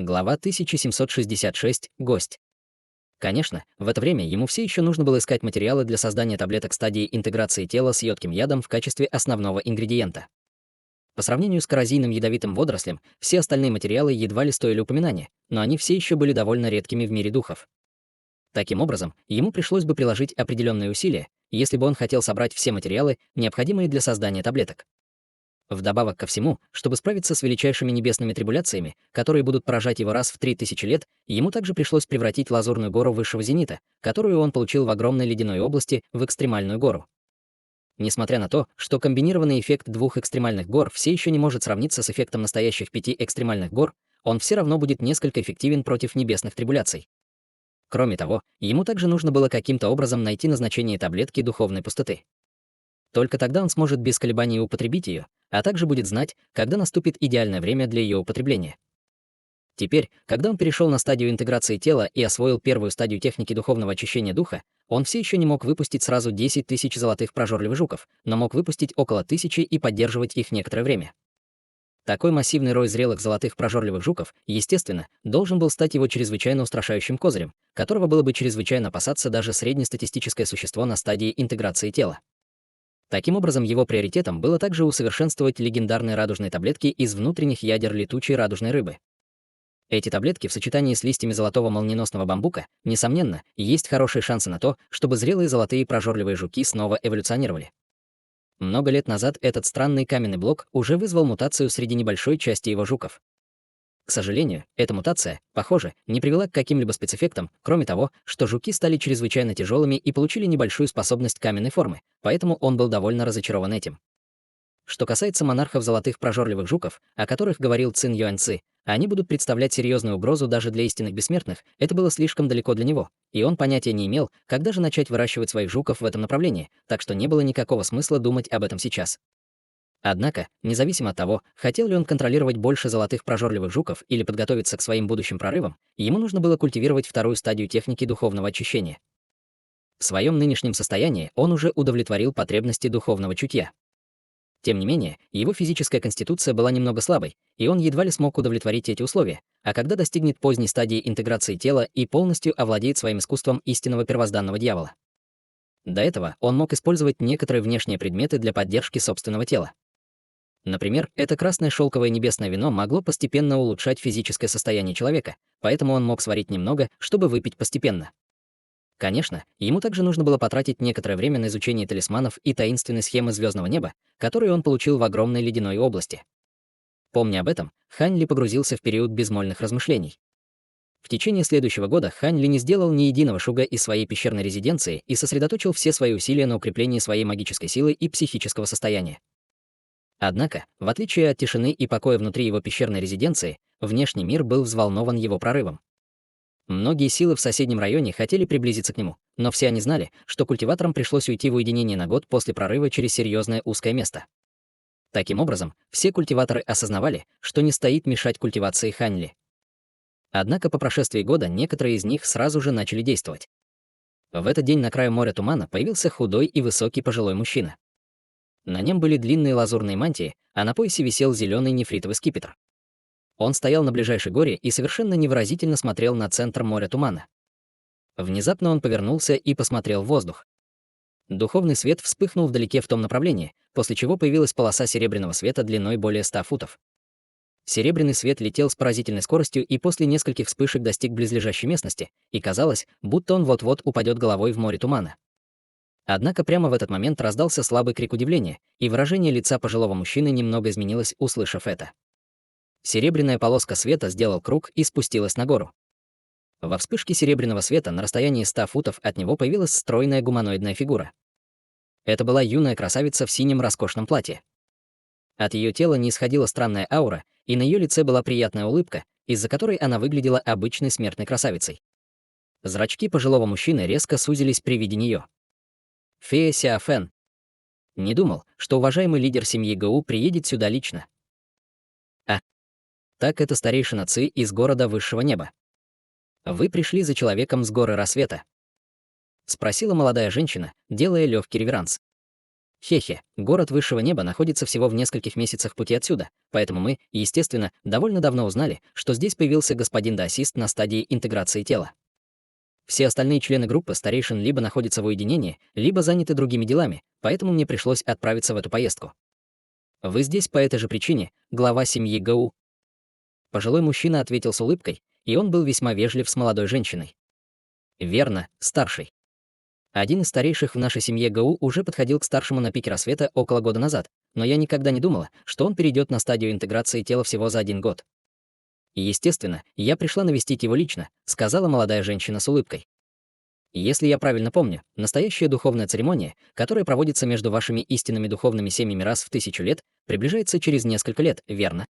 Глава 1766. Гость. Конечно, в это время ему все еще нужно было искать материалы для создания таблеток стадии интеграции тела с йодким ядом в качестве основного ингредиента. По сравнению с коррозийным ядовитым водорослем, все остальные материалы едва ли стоили упоминания, но они все еще были довольно редкими в мире духов. Таким образом, ему пришлось бы приложить определенные усилия, если бы он хотел собрать все материалы, необходимые для создания таблеток. Вдобавок ко всему, чтобы справиться с величайшими небесными трибуляциями, которые будут поражать его раз в 3000 лет, ему также пришлось превратить лазурную гору высшего зенита, которую он получил в огромной ледяной области, в экстремальную гору. Несмотря на то, что комбинированный эффект двух экстремальных гор все еще не может сравниться с эффектом настоящих 5 экстремальных гор, он все равно будет несколько эффективен против небесных трибуляций. Кроме того, ему также нужно было каким-то образом найти назначение таблетки духовной пустоты. Только тогда он сможет без колебаний употребить ее, а также будет знать, когда наступит идеальное время для ее употребления. Теперь, когда он перешел на стадию интеграции тела и освоил первую стадию техники духовного очищения духа, он все еще не мог выпустить сразу 10 тысяч золотых прожорливых жуков, но мог выпустить около 1000 и поддерживать их некоторое время. Такой массивный рой зрелых золотых прожорливых жуков, естественно, должен был стать его чрезвычайно устрашающим козырем, которого было бы чрезвычайно опасаться даже среднестатистическое существо на стадии интеграции тела. Таким образом, его приоритетом было также усовершенствовать легендарные радужные таблетки из внутренних ядер летучей радужной рыбы. Эти таблетки в сочетании с листьями золотого молниеносного бамбука, несомненно, есть хорошие шансы на то, чтобы зрелые золотые прожорливые жуки снова эволюционировали. Много лет назад этот странный каменный блок уже вызвал мутацию среди небольшой части его жуков. К сожалению, эта мутация, похоже, не привела к каким-либо спецэффектам, кроме того, что жуки стали чрезвычайно тяжелыми и получили небольшую способность каменной формы, поэтому он был довольно разочарован этим. Что касается монархов золотых прожорливых жуков, о которых говорил Цин Юаньци, они будут представлять серьезную угрозу даже для истинных бессмертных, это было слишком далеко для него, и он понятия не имел, когда же начать выращивать своих жуков в этом направлении, так что не было никакого смысла думать об этом сейчас. Однако, независимо от того, хотел ли он контролировать больше золотых прожорливых жуков или подготовиться к своим будущим прорывам, ему нужно было культивировать вторую стадию техники духовного очищения. В своем нынешнем состоянии он уже удовлетворил потребности духовного чутья. Тем не менее, его физическая конституция была немного слабой, и он едва ли смог удовлетворить эти условия, а когда достигнет поздней стадии интеграции тела и полностью овладеет своим искусством истинного первозданного дьявола. До этого он мог использовать некоторые внешние предметы для поддержки собственного тела. Например, это красное шелковое небесное вино могло постепенно улучшать физическое состояние человека, поэтому он мог сварить немного, чтобы выпить постепенно. Конечно, ему также нужно было потратить некоторое время на изучение талисманов и таинственной схемы звездного неба, которые он получил в огромной ледяной области. Помня об этом, Хань Ли погрузился в период безмольных размышлений. В течение следующего года Хань Ли не сделал ни единого шуга из своей пещерной резиденции и сосредоточил все свои усилия на укреплении своей магической силы и психического состояния. Однако, в отличие от тишины и покоя внутри его пещерной резиденции, внешний мир был взволнован его прорывом. Многие силы в соседнем районе хотели приблизиться к нему, но все они знали, что культиваторам пришлось уйти в уединение на год после прорыва через серьезное узкое место. Таким образом, все культиваторы осознавали, что не стоит мешать культивации Хань Ли. Однако по прошествии года некоторые из них сразу же начали действовать. В этот день на краю моря тумана появился худой и высокий пожилой мужчина. На нем были длинные лазурные мантии, а на поясе висел зеленый нефритовый скипетр. Он стоял на ближайшей горе и совершенно невыразительно смотрел на центр моря тумана. Внезапно он повернулся и посмотрел в воздух. Духовный свет вспыхнул вдалеке в том направлении, после чего появилась полоса серебряного света длиной более 100 футов. Серебряный свет летел с поразительной скоростью и после нескольких вспышек достиг близлежащей местности, и казалось, будто он вот-вот упадет головой в море тумана. Однако прямо в этот момент раздался слабый крик удивления, и выражение лица пожилого мужчины немного изменилось, услышав это. Серебряная полоска света сделал круг и спустилась на гору. Во вспышке серебряного света на расстоянии 100 футов от него появилась стройная гуманоидная фигура. Это была юная красавица в синем роскошном платье. От ее тела не исходила странная аура, и на ее лице была приятная улыбка, из-за которой она выглядела обычной смертной красавицей. Зрачки пожилого мужчины резко сузились при виде нее. Фея Сяофэн. Не думал, что уважаемый лидер семьи Гоу приедет сюда лично. Так это старейшина Ци из города Высшего Неба. Вы пришли за человеком с горы Рассвета? Спросила молодая женщина, делая легкий реверанс. Хехе, город высшего неба находится всего в нескольких месяцах пути отсюда, поэтому мы, естественно, довольно давно узнали, что здесь появился господин Даосист на стадии интеграции тела. Все остальные члены группы старейшин либо находятся в уединении, либо заняты другими делами, поэтому мне пришлось отправиться в эту поездку. Вы здесь по этой же причине, глава семьи Гау. Пожилой мужчина ответил с улыбкой, и он был весьма вежлив с молодой женщиной. Верно, старший. Один из старейших в нашей семье Гау уже подходил к старшему на пике рассвета около года назад, но я никогда не думала, что он перейдет на стадию интеграции тела всего за 1 год. И, естественно, я пришла навестить его лично, сказала молодая женщина с улыбкой. Если я правильно помню, настоящая духовная церемония, которая проводится между вашими истинными духовными семьями раз в 1000 лет, приближается через несколько лет, верно?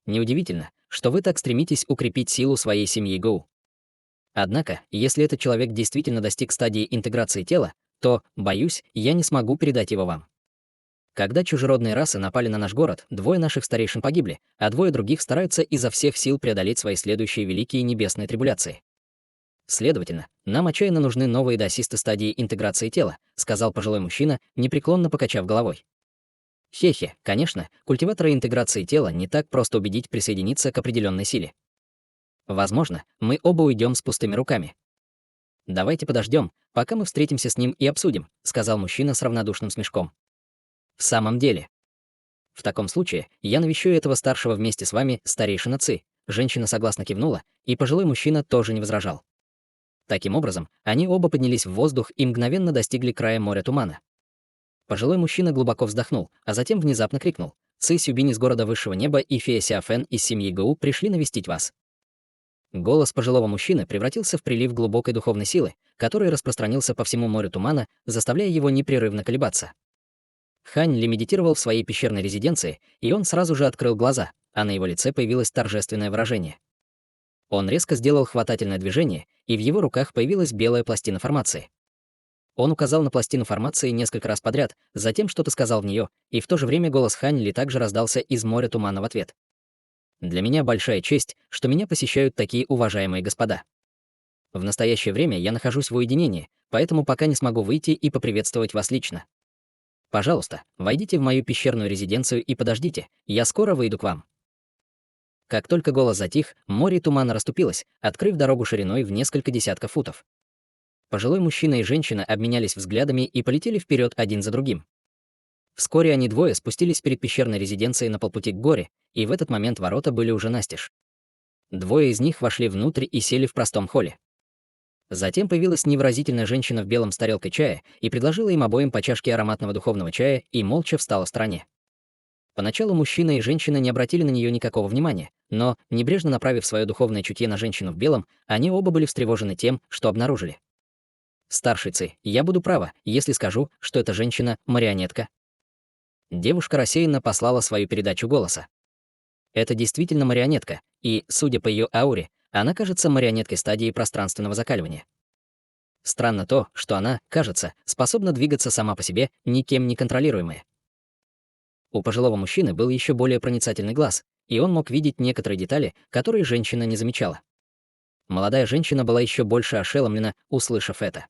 Неудивительно, что вы так стремитесь укрепить силу своей семьи Гоу. Однако, если этот человек действительно достиг стадии интеграции тела, то, боюсь, я не смогу передать его вам. Когда чужеродные расы напали на наш город, 2 наших старейшин погибли, а 2 других стараются изо всех сил преодолеть свои следующие великие небесные трибуляции. Следовательно, нам отчаянно нужны новые даосисты стадии интеграции тела, сказал пожилой мужчина, непреклонно покачав головой. Хехе, конечно, культиваторы интеграции тела не так просто убедить присоединиться к определенной силе. Возможно, мы оба уйдем с пустыми руками. Давайте подождем, пока мы встретимся с ним и обсудим, сказал мужчина с равнодушным смешком. В самом деле. В таком случае, я навещу этого старшего вместе с вами, старейшина Ци. Женщина согласно кивнула, и пожилой мужчина тоже не возражал. Таким образом, они оба поднялись в воздух и мгновенно достигли края моря тумана. Пожилой мужчина глубоко вздохнул, а затем внезапно крикнул: «Ци Сюбинь из города высшего неба и Фея Сяофэн из семьи Гау пришли навестить вас». Голос пожилого мужчины превратился в прилив глубокой духовной силы, который распространился по всему морю тумана, заставляя его непрерывно колебаться. Хань Ли медитировал в своей пещерной резиденции, и он сразу же открыл глаза, а на его лице появилось торжественное выражение. Он резко сделал хватательное движение, и в его руках появилась белая пластина формации. Он указал на пластину формации несколько раз подряд, затем что-то сказал в нее, и в то же время голос Хань Ли также раздался из моря тумана в ответ. Для меня большая честь, что меня посещают такие уважаемые господа. В настоящее время я нахожусь в уединении, поэтому пока не смогу выйти и поприветствовать вас лично. Пожалуйста, войдите в мою пещерную резиденцию и подождите, я скоро выйду к вам. Как только голос затих, море тумана расступилось, открыв дорогу шириной в несколько десятков футов. Пожилой мужчина и женщина обменялись взглядами и полетели вперед один за другим. Вскоре они двое спустились перед пещерной резиденцией на полпути к горе, и в этот момент ворота были уже настежь. 2 из них вошли внутрь и сели в простом холле. Затем появилась невыразительная женщина в белом с тарелкой чая и предложила им обоим по чашке ароматного духовного чая и молча встала в стороне. Поначалу мужчина и женщина не обратили на нее никакого внимания, но, небрежно направив свое духовное чутье на женщину в белом, они оба были встревожены тем, что обнаружили. «Старший Ци, я буду права, если скажу, что эта женщина — марионетка». Девушка рассеянно послала свою передачу голоса. Это действительно марионетка, и, судя по ее ауре, она кажется марионеткой стадии пространственного закаливания. Странно то, что она, кажется, способна двигаться сама по себе, никем не контролируемая. У пожилого мужчины был еще более проницательный глаз, и он мог видеть некоторые детали, которые женщина не замечала. Молодая женщина была еще больше ошеломлена, услышав это.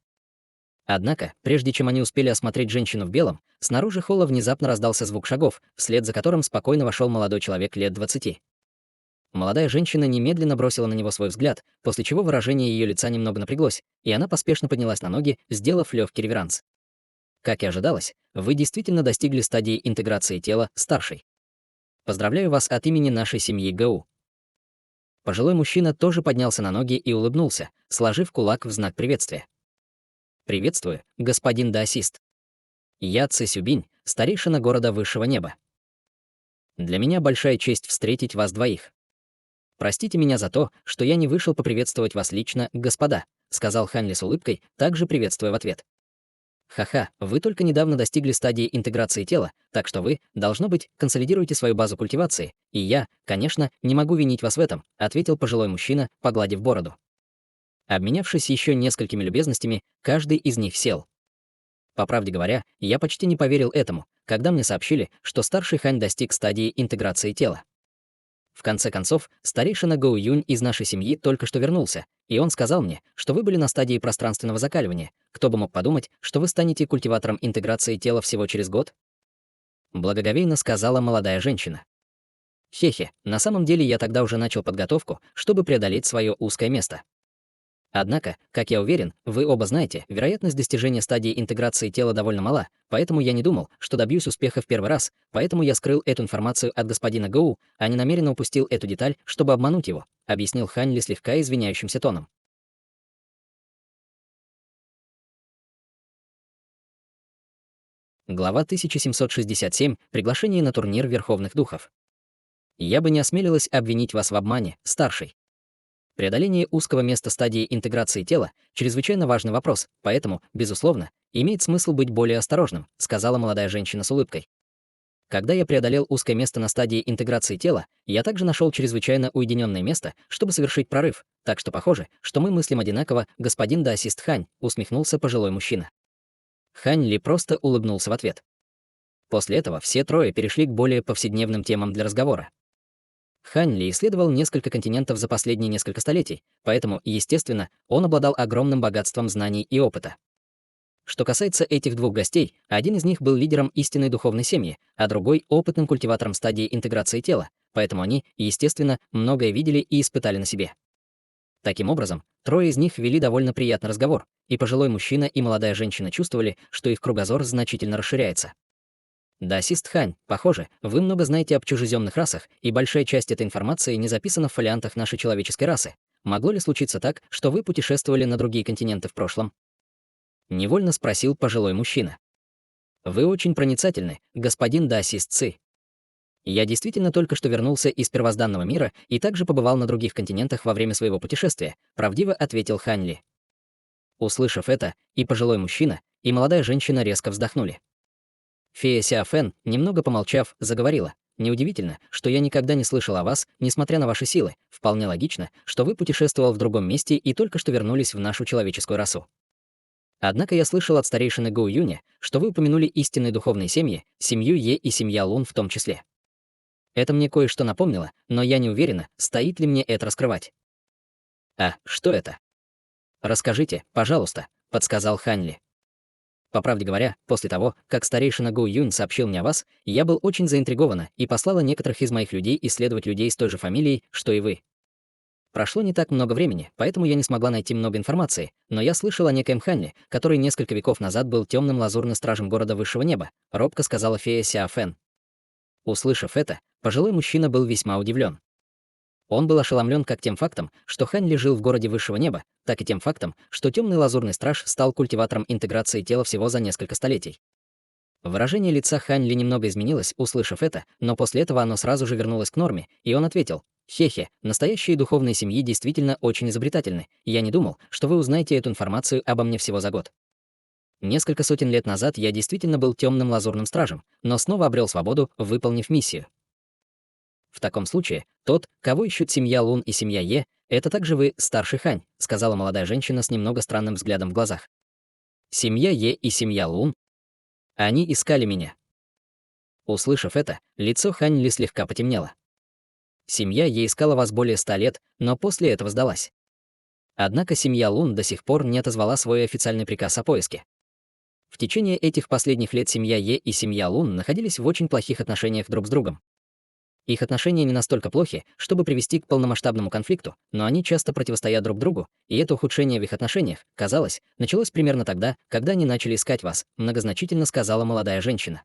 Однако, прежде чем они успели осмотреть женщину в белом, снаружи холла внезапно раздался звук шагов, вслед за которым спокойно вошел молодой человек лет 20. Молодая женщина немедленно бросила на него свой взгляд, после чего выражение ее лица немного напряглось, и она поспешно поднялась на ноги, сделав легкий реверанс. Как и ожидалось, вы действительно достигли стадии интеграции тела старшей. Поздравляю вас от имени нашей семьи Гау. Пожилой мужчина тоже поднялся на ноги и улыбнулся, сложив кулак в знак приветствия. «Приветствую, господин даосист. Я Ци Сюбинь, старейшина города высшего неба. Для меня большая честь встретить вас двоих. Простите меня за то, что я не вышел поприветствовать вас лично, господа», сказал Хань Ли с улыбкой, также приветствуя в ответ. «Ха-ха, вы только недавно достигли стадии интеграции тела, так что вы, должно быть, консолидируете свою базу культивации, и я, конечно, не могу винить вас в этом», ответил пожилой мужчина, погладив бороду. Обменявшись еще несколькими любезностями, каждый из них сел. По правде говоря, я почти не поверил этому, когда мне сообщили, что старший Хань достиг стадии интеграции тела. В конце концов, старейшина Гоу Юнь из нашей семьи только что вернулся, и он сказал мне, что вы были на стадии пространственного закаливания. Кто бы мог подумать, что вы станете культиватором интеграции тела всего через год? Благоговейно сказала молодая женщина. Хе-хе, на самом деле я тогда уже начал подготовку, чтобы преодолеть свое узкое место. Однако, как я уверен, вы оба знаете, вероятность достижения стадии интеграции тела довольно мала, поэтому я не думал, что добьюсь успеха в первый раз, поэтому я скрыл эту информацию от господина Гоу, а не намеренно упустил эту деталь, чтобы обмануть его, объяснил Хань Ли слегка извиняющимся тоном. Глава 1767. Приглашение на турнир Верховных Духов. Я бы не осмелилась обвинить вас в обмане, старший. Преодоление узкого места стадии интеграции тела — чрезвычайно важный вопрос, поэтому, безусловно, имеет смысл быть более осторожным, сказала молодая женщина с улыбкой. Когда я преодолел узкое место на стадии интеграции тела, я также нашел чрезвычайно уединенное место, чтобы совершить прорыв, так что похоже, что мы мыслим одинаково, господин даосист Хань, усмехнулся пожилой мужчина. Хань Ли просто улыбнулся в ответ. После этого все трое перешли к более повседневным темам для разговора. Хань Ли исследовал несколько континентов за последние несколько столетий, поэтому, естественно, он обладал огромным богатством знаний и опыта. Что касается этих двух гостей, один из них был лидером истинной духовной семьи, а другой — опытным культиватором стадии интеграции тела, поэтому они, естественно, многое видели и испытали на себе. Таким образом, трое из них вели довольно приятный разговор, и пожилой мужчина и молодая женщина чувствовали, что их кругозор значительно расширяется. Даосист Хань, похоже, вы много знаете об чужеземных расах, и большая часть этой информации не записана в фолиантах нашей человеческой расы. Могло ли случиться так, что вы путешествовали на другие континенты в прошлом? Невольно спросил пожилой мужчина. Вы очень проницательны, господин даосист Ци. Я действительно только что вернулся из первозданного мира и также побывал на других континентах во время своего путешествия, правдиво ответил Хань Ли. Услышав это, и пожилой мужчина, и молодая женщина резко вздохнули. Фея Сяо Фэн, немного помолчав, заговорила. «Неудивительно, что я никогда не слышал о вас, несмотря на ваши силы. Вполне логично, что вы путешествовал в другом месте и только что вернулись в нашу человеческую расу. Однако я слышал от старейшины Гоу Юня, что вы упомянули истинные духовные семьи, семью Е и семья Лун в том числе. Это мне кое-что напомнило, но я не уверена, стоит ли мне это раскрывать». «А, что это?» «Расскажите, пожалуйста», — подсказал Хань Ли. По правде говоря, после того, как старейшина Гоу Юнь сообщил мне о вас, я был очень заинтригована и послала некоторых из моих людей исследовать людей с той же фамилией, что и вы. Прошло не так много времени, поэтому я не смогла найти много информации, но я слышала о некоем Ханле, который несколько веков назад был темным лазурным стражем города высшего неба, робко сказала фея Сяо Фэн. Услышав это, пожилой мужчина был весьма удивлен. Он был ошеломлен как тем фактом, что Хань Ли жил в городе высшего неба, так и тем фактом, что темный лазурный страж стал культиватором интеграции тела всего за несколько столетий. Выражение лица Хань Ли немного изменилось, услышав это, но после этого оно сразу же вернулось к норме, и он ответил: «Хе-хе, настоящие духовные семьи действительно очень изобретательны. Я не думал, что вы узнаете эту информацию обо мне всего за год. Несколько сотен лет назад я действительно был темным лазурным стражем, но снова обрел свободу, выполнив миссию. В таком случае, тот, кого ищут семья Лун и семья Е, это также вы, старший Хань», — сказала молодая женщина с немного странным взглядом в глазах. «Семья Е и семья Лун? Они искали меня». Услышав это, лицо Хань Ли слегка потемнело. «Семья Е искала вас более 100 лет, но после этого сдалась. Однако семья Лун до сих пор не отозвала свой официальный приказ о поиске. В течение этих последних лет семья Е и семья Лун находились в очень плохих отношениях друг с другом. Их отношения не настолько плохи, чтобы привести к полномасштабному конфликту, но они часто противостоят друг другу, и это ухудшение в их отношениях, казалось, началось примерно тогда, когда они начали искать вас, многозначительно сказала молодая женщина.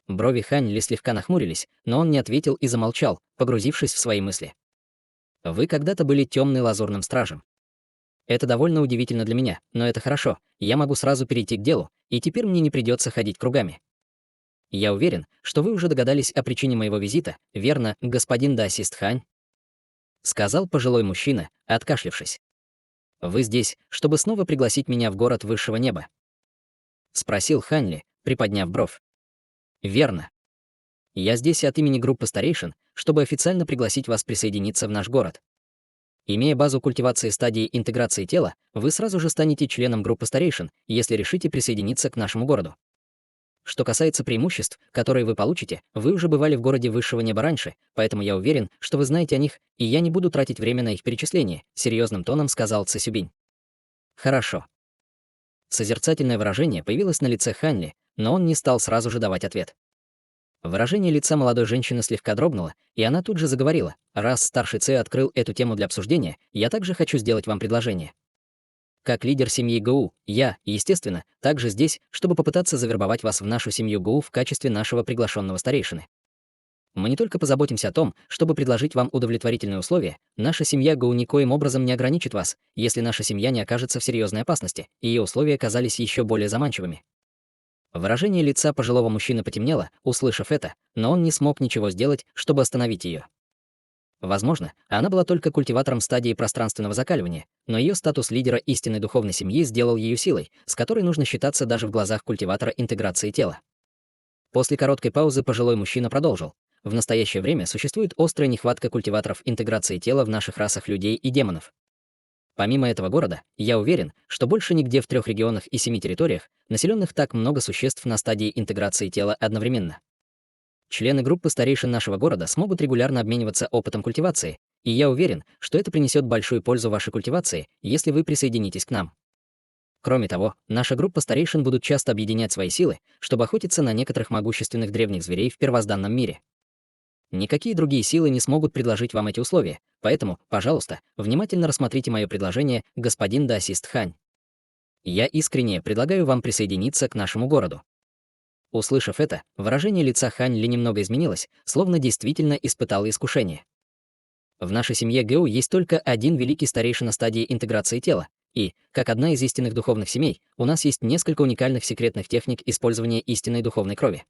Брови Хань Ли слегка нахмурились, но он не ответил и замолчал, погрузившись в свои мысли. «Вы когда-то были темным лазурным стражем. Это довольно удивительно для меня, но это хорошо, я могу сразу перейти к делу, и теперь мне не придется ходить кругами. Я уверен, что вы уже догадались о причине моего визита, верно, господин даосист Хань?» Сказал пожилой мужчина, откашлявшись. «Вы здесь, чтобы снова пригласить меня в город высшего неба?» Спросил Хань Ли, приподняв бровь. «Верно. Я здесь от имени группы старейшин, чтобы официально пригласить вас присоединиться в наш город. Имея базу культивации стадии интеграции тела, вы сразу же станете членом группы старейшин, если решите присоединиться к нашему городу. Что касается преимуществ, которые вы получите, вы уже бывали в городе высшего неба раньше, поэтому я уверен, что вы знаете о них, и я не буду тратить время на их перечисление», — серьезным тоном сказал Ци Сюбинь. «Хорошо». Созерцательное выражение появилось на лице Хань Ли, но он не стал сразу же давать ответ. Выражение лица молодой женщины слегка дрогнуло, и она тут же заговорила: «Раз старший Ци открыл эту тему для обсуждения, я также хочу сделать вам предложение. Как лидер семьи ГУ, я, естественно, также здесь, чтобы попытаться завербовать вас в нашу семью ГУ в качестве нашего приглашенного старейшины. Мы не только позаботимся о том, чтобы предложить вам удовлетворительные условия, наша семья ГУ никоим образом не ограничит вас, если наша семья не окажется в серьезной опасности, и ее условия казались еще более заманчивыми». Выражение лица пожилого мужчины потемнело, услышав это, но он не смог ничего сделать, чтобы остановить ее. Возможно, она была только культиватором стадии пространственного закаливания, но ее статус лидера истинной духовной семьи сделал ее силой, с которой нужно считаться даже в глазах культиватора интеграции тела. После короткой паузы пожилой мужчина продолжил: «В настоящее время существует острая нехватка культиваторов интеграции тела в наших расах людей и демонов. Помимо этого города, я уверен, что больше нигде в 3 регионах и 7 территориях, населенных так много существ на стадии интеграции тела одновременно. Члены группы старейшин нашего города смогут регулярно обмениваться опытом культивации, и я уверен, что это принесет большую пользу вашей культивации, если вы присоединитесь к нам. Кроме того, наша группа старейшин будут часто объединять свои силы, чтобы охотиться на некоторых могущественных древних зверей в первозданном мире. Никакие другие силы не смогут предложить вам эти условия, поэтому, пожалуйста, внимательно рассмотрите мое предложение, господин Даосист Хань. Я искренне предлагаю вам присоединиться к нашему городу». Услышав это, выражение лица Хань Ли немного изменилось, словно действительно испытало искушение. В нашей семье ГУ есть только один великий старейшина стадии интеграции тела, и, как одна из истинных духовных семей, у нас есть несколько уникальных секретных техник использования истинной духовной крови.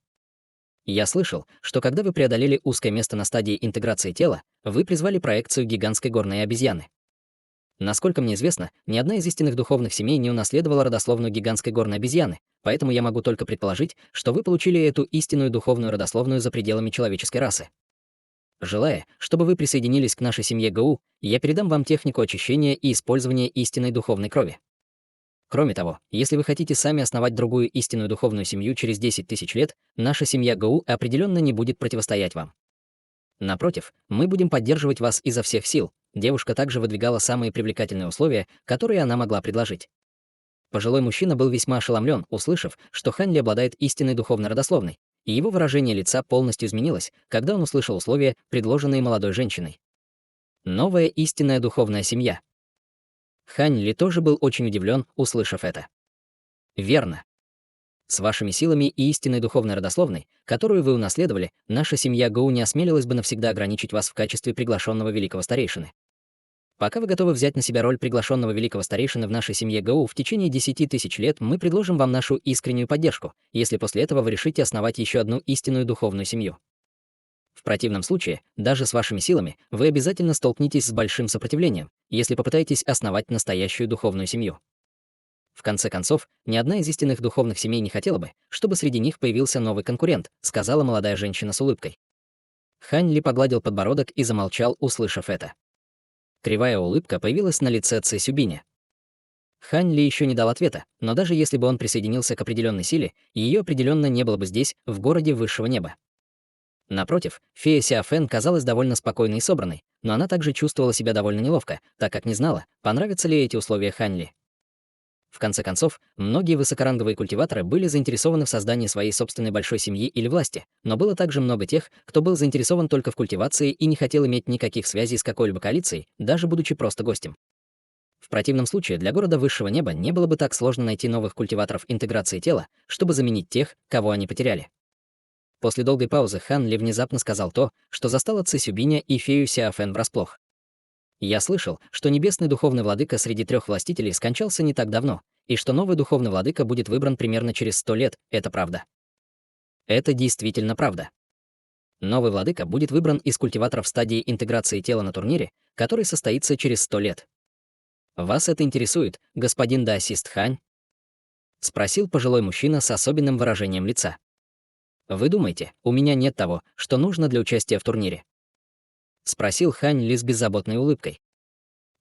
Я слышал, что когда вы преодолели узкое место на стадии интеграции тела, вы призвали проекцию гигантской горной обезьяны. Насколько мне известно, ни одна из истинных духовных семей не унаследовала родословную гигантской горной обезьяны, поэтому я могу только предположить, что вы получили эту истинную духовную родословную за пределами человеческой расы. Желая, чтобы вы присоединились к нашей семье ГУ, я передам вам технику очищения и использования истинной духовной крови. Кроме того, если вы хотите сами основать другую истинную духовную семью через 10 тысяч лет, наша семья ГУ определенно не будет противостоять вам. Напротив, мы будем поддерживать вас изо всех сил. Девушка также выдвигала самые привлекательные условия, которые она могла предложить. Пожилой мужчина был весьма ошеломлен, услышав, что Хань Ли обладает истинной духовной родословной, и его выражение лица полностью изменилось, когда он услышал условия, предложенные молодой женщиной. Новая истинная духовная семья. Хань Ли тоже был очень удивлен, услышав это. Верно. С вашими силами и истинной духовной родословной, которую вы унаследовали, наша семья ГУ не осмелилась бы навсегда ограничить вас в качестве приглашенного великого старейшины. Пока вы готовы взять на себя роль приглашенного великого старейшины в нашей семье ГУ в течение 10 тысяч лет, мы предложим вам нашу искреннюю поддержку, если после этого вы решите основать еще одну истинную духовную семью. В противном случае, даже с вашими силами, вы обязательно столкнетесь с большим сопротивлением, если попытаетесь основать настоящую духовную семью. В конце концов, ни одна из истинных духовных семей не хотела бы, чтобы среди них появился новый конкурент, сказала молодая женщина с улыбкой. Хань Ли погладил подбородок и замолчал, услышав это. Кривая улыбка появилась на лице Ци Сюбиня. Хань Ли еще не дал ответа, но даже если бы он присоединился к определенной силе, ее определенно не было бы здесь, в городе высшего неба. Напротив, фея Сяофэн казалась довольно спокойной и собранной, но она также чувствовала себя довольно неловко, так как не знала, понравятся ли эти условия Хань Ли. В конце концов, многие высокоранговые культиваторы были заинтересованы в создании своей собственной большой семьи или власти, но было также много тех, кто был заинтересован только в культивации и не хотел иметь никаких связей с какой-либо коалицией, даже будучи просто гостем. В противном случае для города высшего неба не было бы так сложно найти новых культиваторов интеграции тела, чтобы заменить тех, кого они потеряли. После долгой паузы Хан Ли внезапно сказал то, что застало Ци Сюбиня и фею Сяофэн врасплох. «Я слышал, что небесный духовный владыка среди 3 властителей скончался не так давно, и что новый духовный владыка будет выбран примерно через 100 лет, это правда». Это действительно правда. Новый владыка будет выбран из культиваторов стадии интеграции тела на турнире, который состоится через 100 лет. «Вас это интересует, господин Даосист Хань?» — спросил пожилой мужчина с особенным выражением лица. «Вы думаете, у меня нет того, что нужно для участия в турнире?» — спросил Хань Ли с беззаботной улыбкой.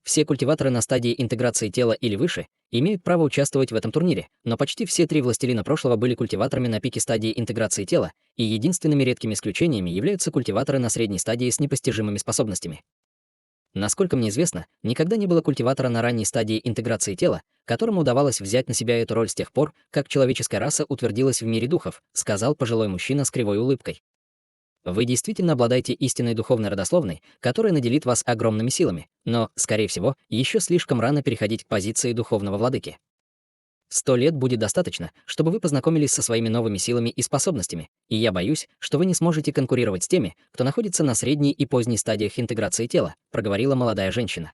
Все культиваторы на стадии интеграции тела или выше имеют право участвовать в этом турнире, но почти все 3 властелина прошлого были культиваторами на пике стадии интеграции тела, и единственными редкими исключениями являются культиваторы на средней стадии с непостижимыми способностями. Насколько мне известно, никогда не было культиватора на ранней стадии интеграции тела, которому удавалось взять на себя эту роль с тех пор, как человеческая раса утвердилась в мире духов, сказал пожилой мужчина с кривой улыбкой. Вы действительно обладаете истинной духовной родословной, которая наделит вас огромными силами, но, скорее всего, еще слишком рано переходить к позиции духовного владыки. 100 лет будет достаточно, чтобы вы познакомились со своими новыми силами и способностями, и я боюсь, что вы не сможете конкурировать с теми, кто находится на средней и поздней стадиях интеграции тела, проговорила молодая женщина.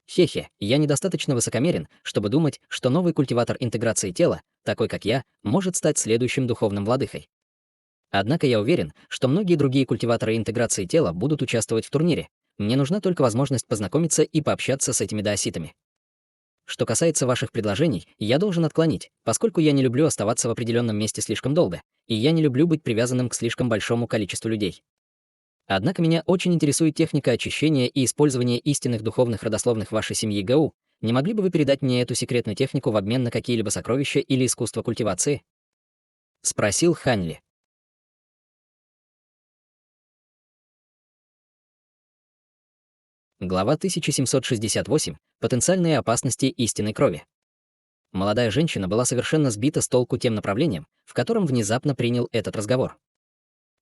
Хе-хе, я недостаточно высокомерен, чтобы думать, что новый культиватор интеграции тела, такой как я, может стать следующим духовным владыкой. Однако я уверен, что многие другие культиваторы интеграции тела будут участвовать в турнире. Мне нужна только возможность познакомиться и пообщаться с этими даоситами. Что касается ваших предложений, я должен отклонить, поскольку я не люблю оставаться в определенном месте слишком долго, и я не люблю быть привязанным к слишком большому количеству людей. Однако меня очень интересует техника очищения и использования истинных духовных родословных вашей семьи Гау. Не могли бы вы передать мне эту секретную технику в обмен на какие-либо сокровища или искусство культивации? Спросил Ханли. Глава 1768. Потенциальные опасности истинной крови. Молодая женщина была совершенно сбита с толку тем направлением, в котором внезапно принял этот разговор.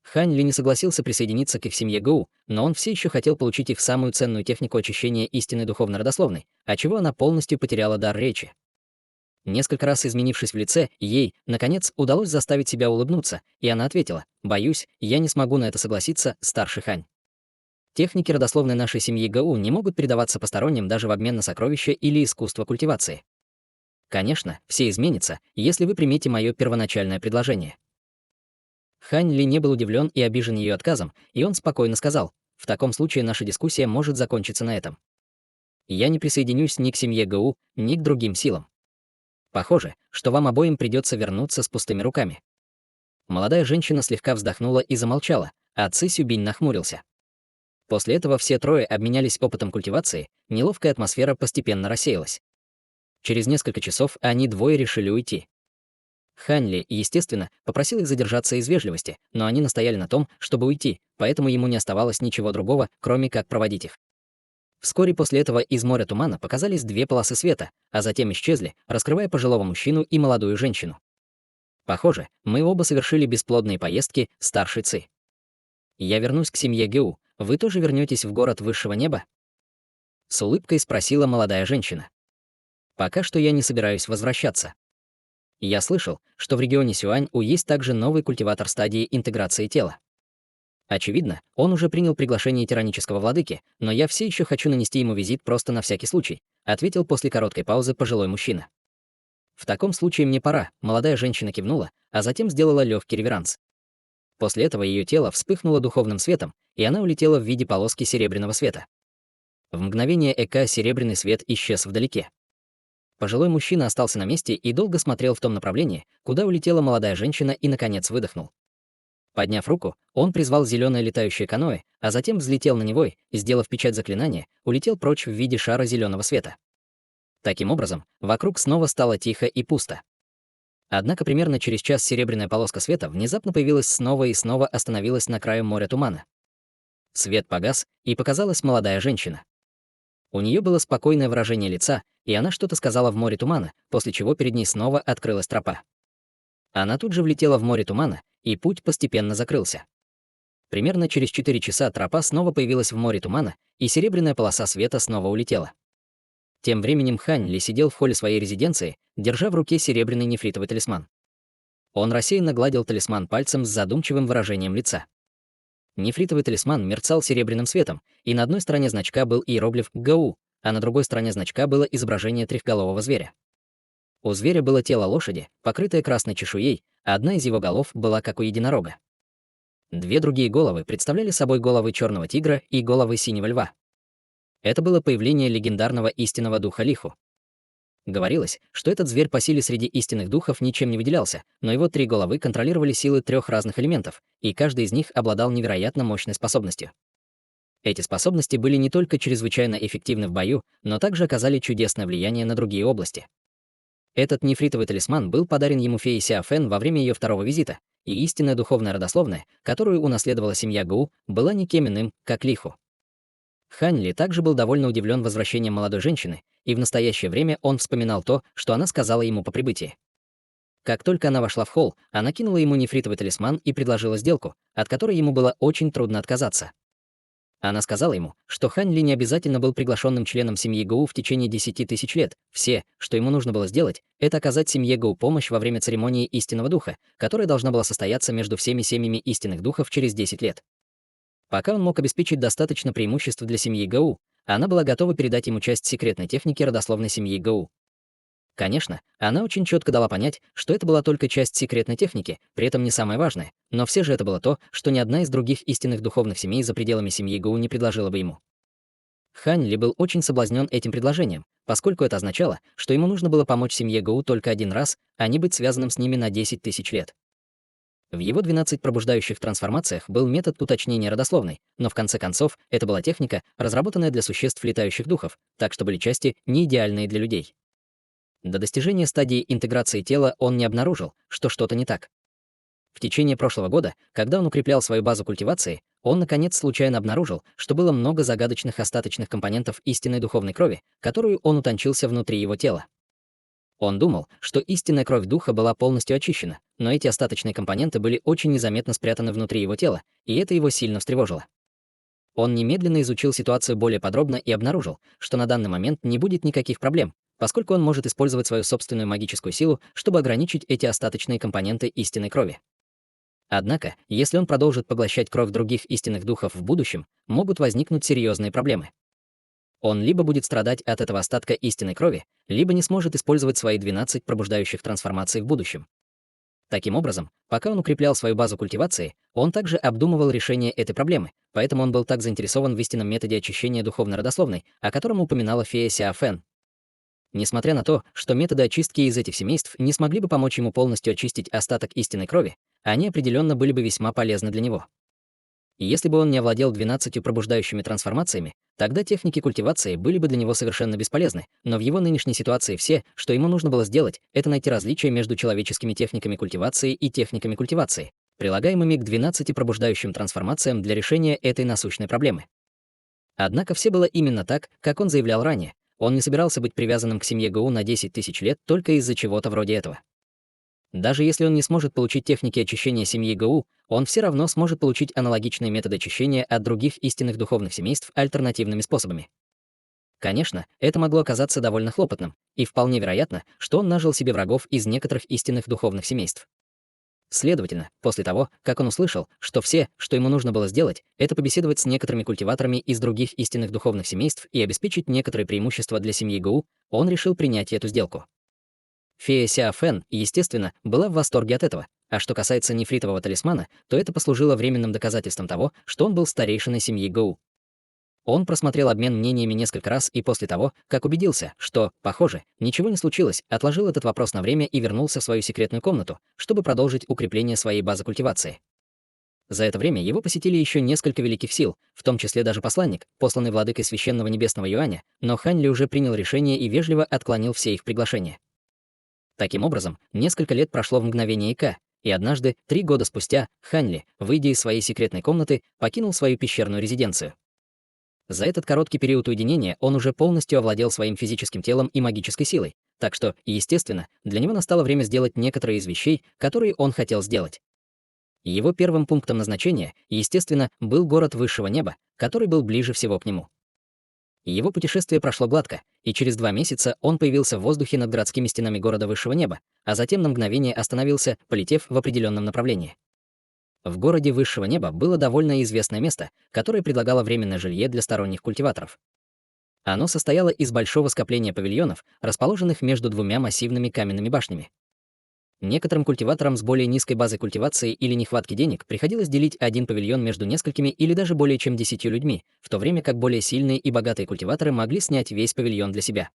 Хань Ли не согласился присоединиться к их семье Гоу, но он все еще хотел получить их самую ценную технику очищения истинной духовной родословной, отчего она полностью потеряла дар речи. Несколько раз изменившись в лице, ей, наконец, удалось заставить себя улыбнуться, и она ответила: «Боюсь, я не смогу на это согласиться, старший Хань. Техники родословной нашей семьи Гау не могут передаваться посторонним даже в обмен на сокровища или искусство культивации. Конечно, все изменится, если вы примете мое первоначальное предложение». Хань Ли не был удивлен и обижен ее отказом, и он спокойно сказал: «В таком случае наша дискуссия может закончиться на этом. Я не присоединюсь ни к семье Гау, ни к другим силам. Похоже, что вам обоим придется вернуться с пустыми руками». Молодая женщина слегка вздохнула и замолчала, а Ци Сюбинь нахмурился. После этого все трое обменялись опытом культивации, неловкая атмосфера постепенно рассеялась. Через несколько часов они двое решили уйти. Хань Ли, естественно, попросил их задержаться из вежливости, но они настояли на том, чтобы уйти, поэтому ему не оставалось ничего другого, кроме как проводить их. Вскоре после этого из моря тумана показались 2 полосы света, а затем исчезли, раскрывая пожилого мужчину и молодую женщину. «Похоже, мы оба совершили бесплодные поездки, старший Ци. Я вернусь к семье Геу. Вы тоже вернетесь в город высшего неба?» С улыбкой спросила молодая женщина. «Пока что я не собираюсь возвращаться. Я слышал, что в регионе Сюань-У есть также новый культиватор стадии интеграции тела. Очевидно, он уже принял приглашение тиранического владыки, но я все еще хочу нанести ему визит просто на всякий случай», ответил после короткой паузы пожилой мужчина. «В таком случае мне пора», молодая женщина кивнула, а затем сделала легкий реверанс. После этого ее тело вспыхнуло духовным светом, и она улетела в виде полоски серебряного света. В мгновение эка серебряный свет исчез вдалеке. Пожилой мужчина остался на месте и долго смотрел в том направлении, куда улетела молодая женщина, и, наконец, выдохнул. Подняв руку, он призвал зеленое летающее каноэ, а затем взлетел на него и, сделав печать заклинания, улетел прочь в виде шара зеленого света. Таким образом, вокруг снова стало тихо и пусто. Однако примерно через час серебряная полоска света внезапно появилась снова и снова остановилась на краю моря тумана. Свет погас, и показалась молодая женщина. У нее было спокойное выражение лица, и она что-то сказала в море тумана, после чего перед ней снова открылась тропа. Она тут же влетела в море тумана, и путь постепенно закрылся. Примерно через 4 часа тропа снова появилась в море тумана, и серебряная полоса света снова улетела. Тем временем Хань Ли сидел в холле своей резиденции, держа в руке серебряный нефритовый талисман. Он рассеянно гладил талисман пальцем с задумчивым выражением лица. Нефритовый талисман мерцал серебряным светом, и на одной стороне значка был иероглиф «Гау», а на другой стороне значка было изображение трехголового зверя. У зверя было тело лошади, покрытое красной чешуей, а одна из его голов была как у единорога. 2 другие головы представляли собой головы черного тигра и головы синего льва. Это было появление легендарного истинного духа Лиху. Говорилось, что этот зверь по силе среди истинных духов ничем не выделялся, но его 3 головы контролировали силы 3 разных элементов, и каждый из них обладал невероятно мощной способностью. Эти способности были не только чрезвычайно эффективны в бою, но также оказали чудесное влияние на другие области. Этот нефритовый талисман был подарен ему феей Сяофэн во время ее второго визита, и истинная духовная родословная, которую унаследовала семья Гоу, была никем иным, как Лиху. Хань Ли также был довольно удивлен возвращением молодой женщины, и в настоящее время он вспоминал то, что она сказала ему по прибытии. Как только она вошла в холл, она кинула ему нефритовый талисман и предложила сделку, от которой ему было очень трудно отказаться. Она сказала ему, что Хань Ли не обязательно был приглашенным членом семьи Гоу в течение 10 тысяч лет. Все, что ему нужно было сделать, это оказать семье Гоу помощь во время церемонии истинного духа, которая должна была состояться между всеми семьями истинных духов через 10 лет. Пока он мог обеспечить достаточно преимуществ для семьи Гоу, она была готова передать ему часть секретной техники родословной семьи Гоу. Конечно, она очень четко дала понять, что это была только часть секретной техники, при этом не самое важное, но все же это было то, что ни одна из других истинных духовных семей за пределами семьи Гоу не предложила бы ему. Хань Ли был очень соблазнен этим предложением, поскольку это означало, что ему нужно было помочь семье Гоу только один раз, а не быть связанным с ними на 10 тысяч лет. В его 12 пробуждающих трансформациях был метод уточнения родословной, но в конце концов это была техника, разработанная для существ летающих духов, так что были части не идеальные для людей. До достижения стадии интеграции тела он не обнаружил, что что-то не так. В течение прошлого года, когда он укреплял свою базу культивации, он, наконец, случайно обнаружил, что было много загадочных остаточных компонентов истинной духовной крови, которую он утончился внутри его тела. Он думал, что истинная кровь духа была полностью очищена, но эти остаточные компоненты были очень незаметно спрятаны внутри его тела, и это его сильно встревожило. Он немедленно изучил ситуацию более подробно и обнаружил, что на данный момент не будет никаких проблем, поскольку он может использовать свою собственную магическую силу, чтобы ограничить эти остаточные компоненты истинной крови. Однако, если он продолжит поглощать кровь других истинных духов в будущем, могут возникнуть серьезные проблемы. Он либо будет страдать от этого остатка истинной крови, либо не сможет использовать свои 12 пробуждающих трансформаций в будущем. Таким образом, пока он укреплял свою базу культивации, он также обдумывал решение этой проблемы, поэтому он был так заинтересован в истинном методе очищения духовной родословной, о котором упоминала фея Сяофэн. Несмотря на то, что методы очистки из этих семейств не смогли бы помочь ему полностью очистить остаток истинной крови, они определенно были бы весьма полезны для него. И если бы он не овладел 12 пробуждающими трансформациями, тогда техники культивации были бы для него совершенно бесполезны, но в его нынешней ситуации все, что ему нужно было сделать, это найти различия между человеческими техниками культивации и техниками культивации, прилагаемыми к 12 пробуждающим трансформациям для решения этой насущной проблемы. Однако все было именно так, как он заявлял ранее. Он не собирался быть привязанным к семье Гоу на 10 тысяч лет только из-за чего-то вроде этого. Даже если он не сможет получить техники очищения семьи Гоу, он все равно сможет получить аналогичные методы очищения от других истинных духовных семейств альтернативными способами. Конечно, это могло оказаться довольно хлопотным, и вполне вероятно, что он нажил себе врагов из некоторых истинных духовных семейств. Следовательно, после того, как он услышал, что все, что ему нужно было сделать, это побеседовать с некоторыми культиваторами из других истинных духовных семейств и обеспечить некоторые преимущества для семьи Гоу, он решил принять эту сделку. Фея Сяофэн, естественно, была в восторге от этого, а что касается нефритового талисмана, то это послужило временным доказательством того, что он был старейшиной семьи Гоу. Он просмотрел обмен мнениями несколько раз и после того, как убедился, что, похоже, ничего не случилось, отложил этот вопрос на время и вернулся в свою секретную комнату, чтобы продолжить укрепление своей базы культивации. За это время его посетили еще несколько великих сил, в том числе даже посланник, посланный владыкой священного небесного Юаня, но Хань Ли уже принял решение и вежливо отклонил все их приглашения. Таким образом, несколько лет прошло в мгновение ока, и однажды, 3 года спустя, Хань Ли, выйдя из своей секретной комнаты, покинул свою пещерную резиденцию. За этот короткий период уединения он уже полностью овладел своим физическим телом и магической силой, так что, естественно, для него настало время сделать некоторые из вещей, которые он хотел сделать. Его первым пунктом назначения, естественно, был город высшего неба, который был ближе всего к нему. Его путешествие прошло гладко, и через 2 месяца он появился в воздухе над городскими стенами города высшего неба, а затем на мгновение остановился, полетев в определенном направлении. В городе высшего неба было довольно известное место, которое предлагало временное жилье для сторонних культиваторов. Оно состояло из большого скопления павильонов, расположенных между 2 массивными каменными башнями. Некоторым культиваторам с более низкой базой культивации или нехватки денег приходилось делить один павильон между несколькими или даже более чем 10 людьми, в то время как более сильные и богатые культиваторы могли снять весь павильон для себя.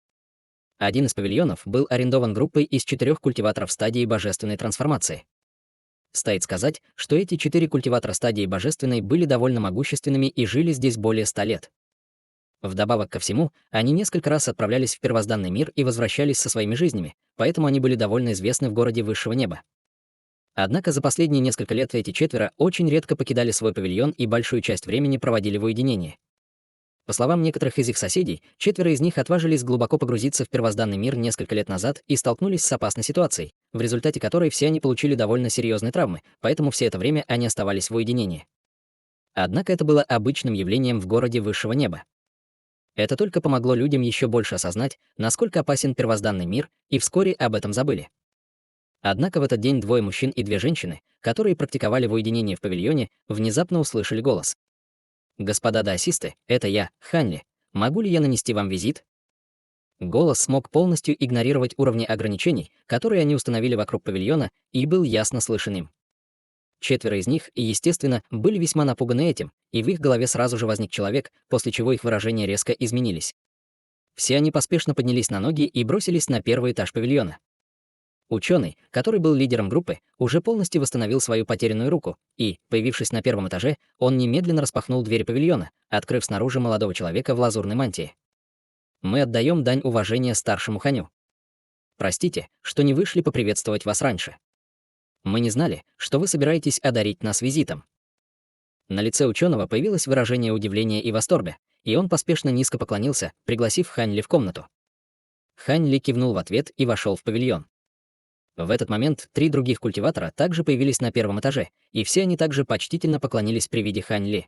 Один из павильонов был арендован группой из 4 культиваторов стадии божественной трансформации. стоит сказать, что эти 4 культиватора стадии божественной были довольно могущественными и жили здесь более 100 лет. Вдобавок ко всему, они несколько раз отправлялись в первозданный мир и возвращались со своими жизнями, поэтому они были довольно известны в городе высшего неба. Однако за последние несколько лет эти четверо очень редко покидали свой павильон и большую часть времени проводили в уединении. По словам некоторых из их соседей, четверо из них отважились глубоко погрузиться в первозданный мир несколько лет назад и столкнулись с опасной ситуацией, в результате которой все они получили довольно серьезные травмы, поэтому все это время они оставались в уединении. Однако это было обычным явлением в городе высшего неба. Это только помогло людям еще больше осознать, насколько опасен первозданный мир, и вскоре об этом забыли. Однако в этот день двое мужчин и две женщины, которые практиковали в уединении в павильоне, внезапно услышали голос. «Господа даосисты, это я, Ханли. Могу ли я нанести вам визит?» Голос смог полностью игнорировать уровни ограничений, которые они установили вокруг павильона, и был ясно слышен им. Четверо из них, естественно, были весьма напуганы этим, и в их голове сразу же возник человек, после чего их выражения резко изменились. Все они поспешно поднялись на ноги и бросились на первый этаж павильона. Ученый, который был лидером группы, уже полностью восстановил свою потерянную руку, и, появившись на первом этаже, он немедленно распахнул дверь павильона, открыв снаружи молодого человека в лазурной мантии. «Мы отдаем дань уважения старшему Ханю. Простите, что не вышли поприветствовать вас раньше. Мы не знали, что вы собираетесь одарить нас визитом». На лице ученого появилось выражение удивления и восторга, и он поспешно низко поклонился, пригласив Хань Ли в комнату. Хань Ли кивнул в ответ и вошел в павильон. В этот момент 3 других культиватора также появились на первом этаже, и все они также почтительно поклонились при виде Хань Ли.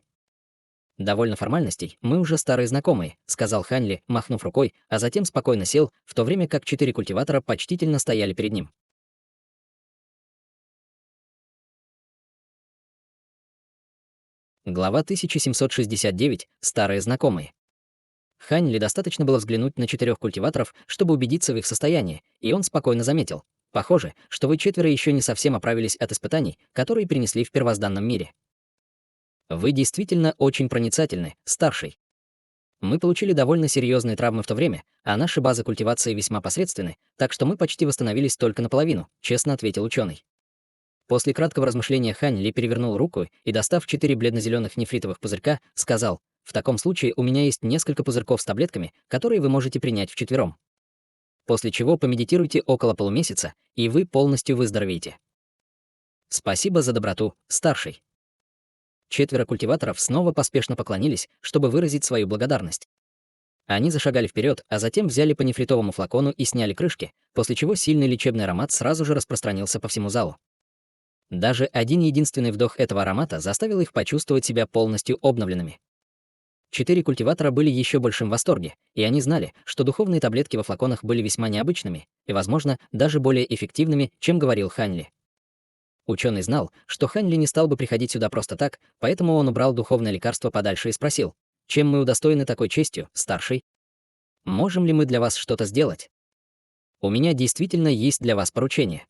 «Довольно формальностей, мы уже старые знакомые», — сказал Хань Ли, махнув рукой, а затем спокойно сел, в то время как 4 культиватора почтительно стояли перед ним. Глава 1769. Старые знакомые. Хань Ли достаточно было взглянуть на 4 культиваторов, чтобы убедиться в их состоянии, и он спокойно заметил. «Похоже, что вы четверо еще не совсем оправились от испытаний, которые принесли в первозданном мире. Вы действительно очень проницательны, старший. Мы получили довольно серьезные травмы в то время, а наши базы культивации весьма посредственны, так что мы почти восстановились только наполовину», — честно ответил ученый. После краткого размышления Хань Ли перевернул руку и, достав 4 бледно-зеленых нефритовых пузырька, сказал: «В таком случае у меня есть несколько пузырьков с таблетками, которые вы можете принять вчетвером. После чего помедитируйте около полумесяца, и вы полностью выздоровеете. Спасибо за доброту, старший». 4 культиваторов снова поспешно поклонились, чтобы выразить свою благодарность. Они зашагали вперед, а затем взяли по нефритовому флакону и сняли крышки, после чего сильный лечебный аромат сразу же распространился по всему залу. Даже один единственный вдох этого аромата заставил их почувствовать себя полностью обновленными. 4 культиватора были еще большим в восторге, и они знали, что духовные таблетки во флаконах были весьма необычными и, возможно, даже более эффективными, чем говорил Хань Ли. Ученый знал, что Хань Ли не стал бы приходить сюда просто так, поэтому он убрал духовное лекарство подальше и спросил: «Чем мы удостоены такой честью, старший? Можем ли мы для вас что-то сделать? У меня действительно есть для вас поручение.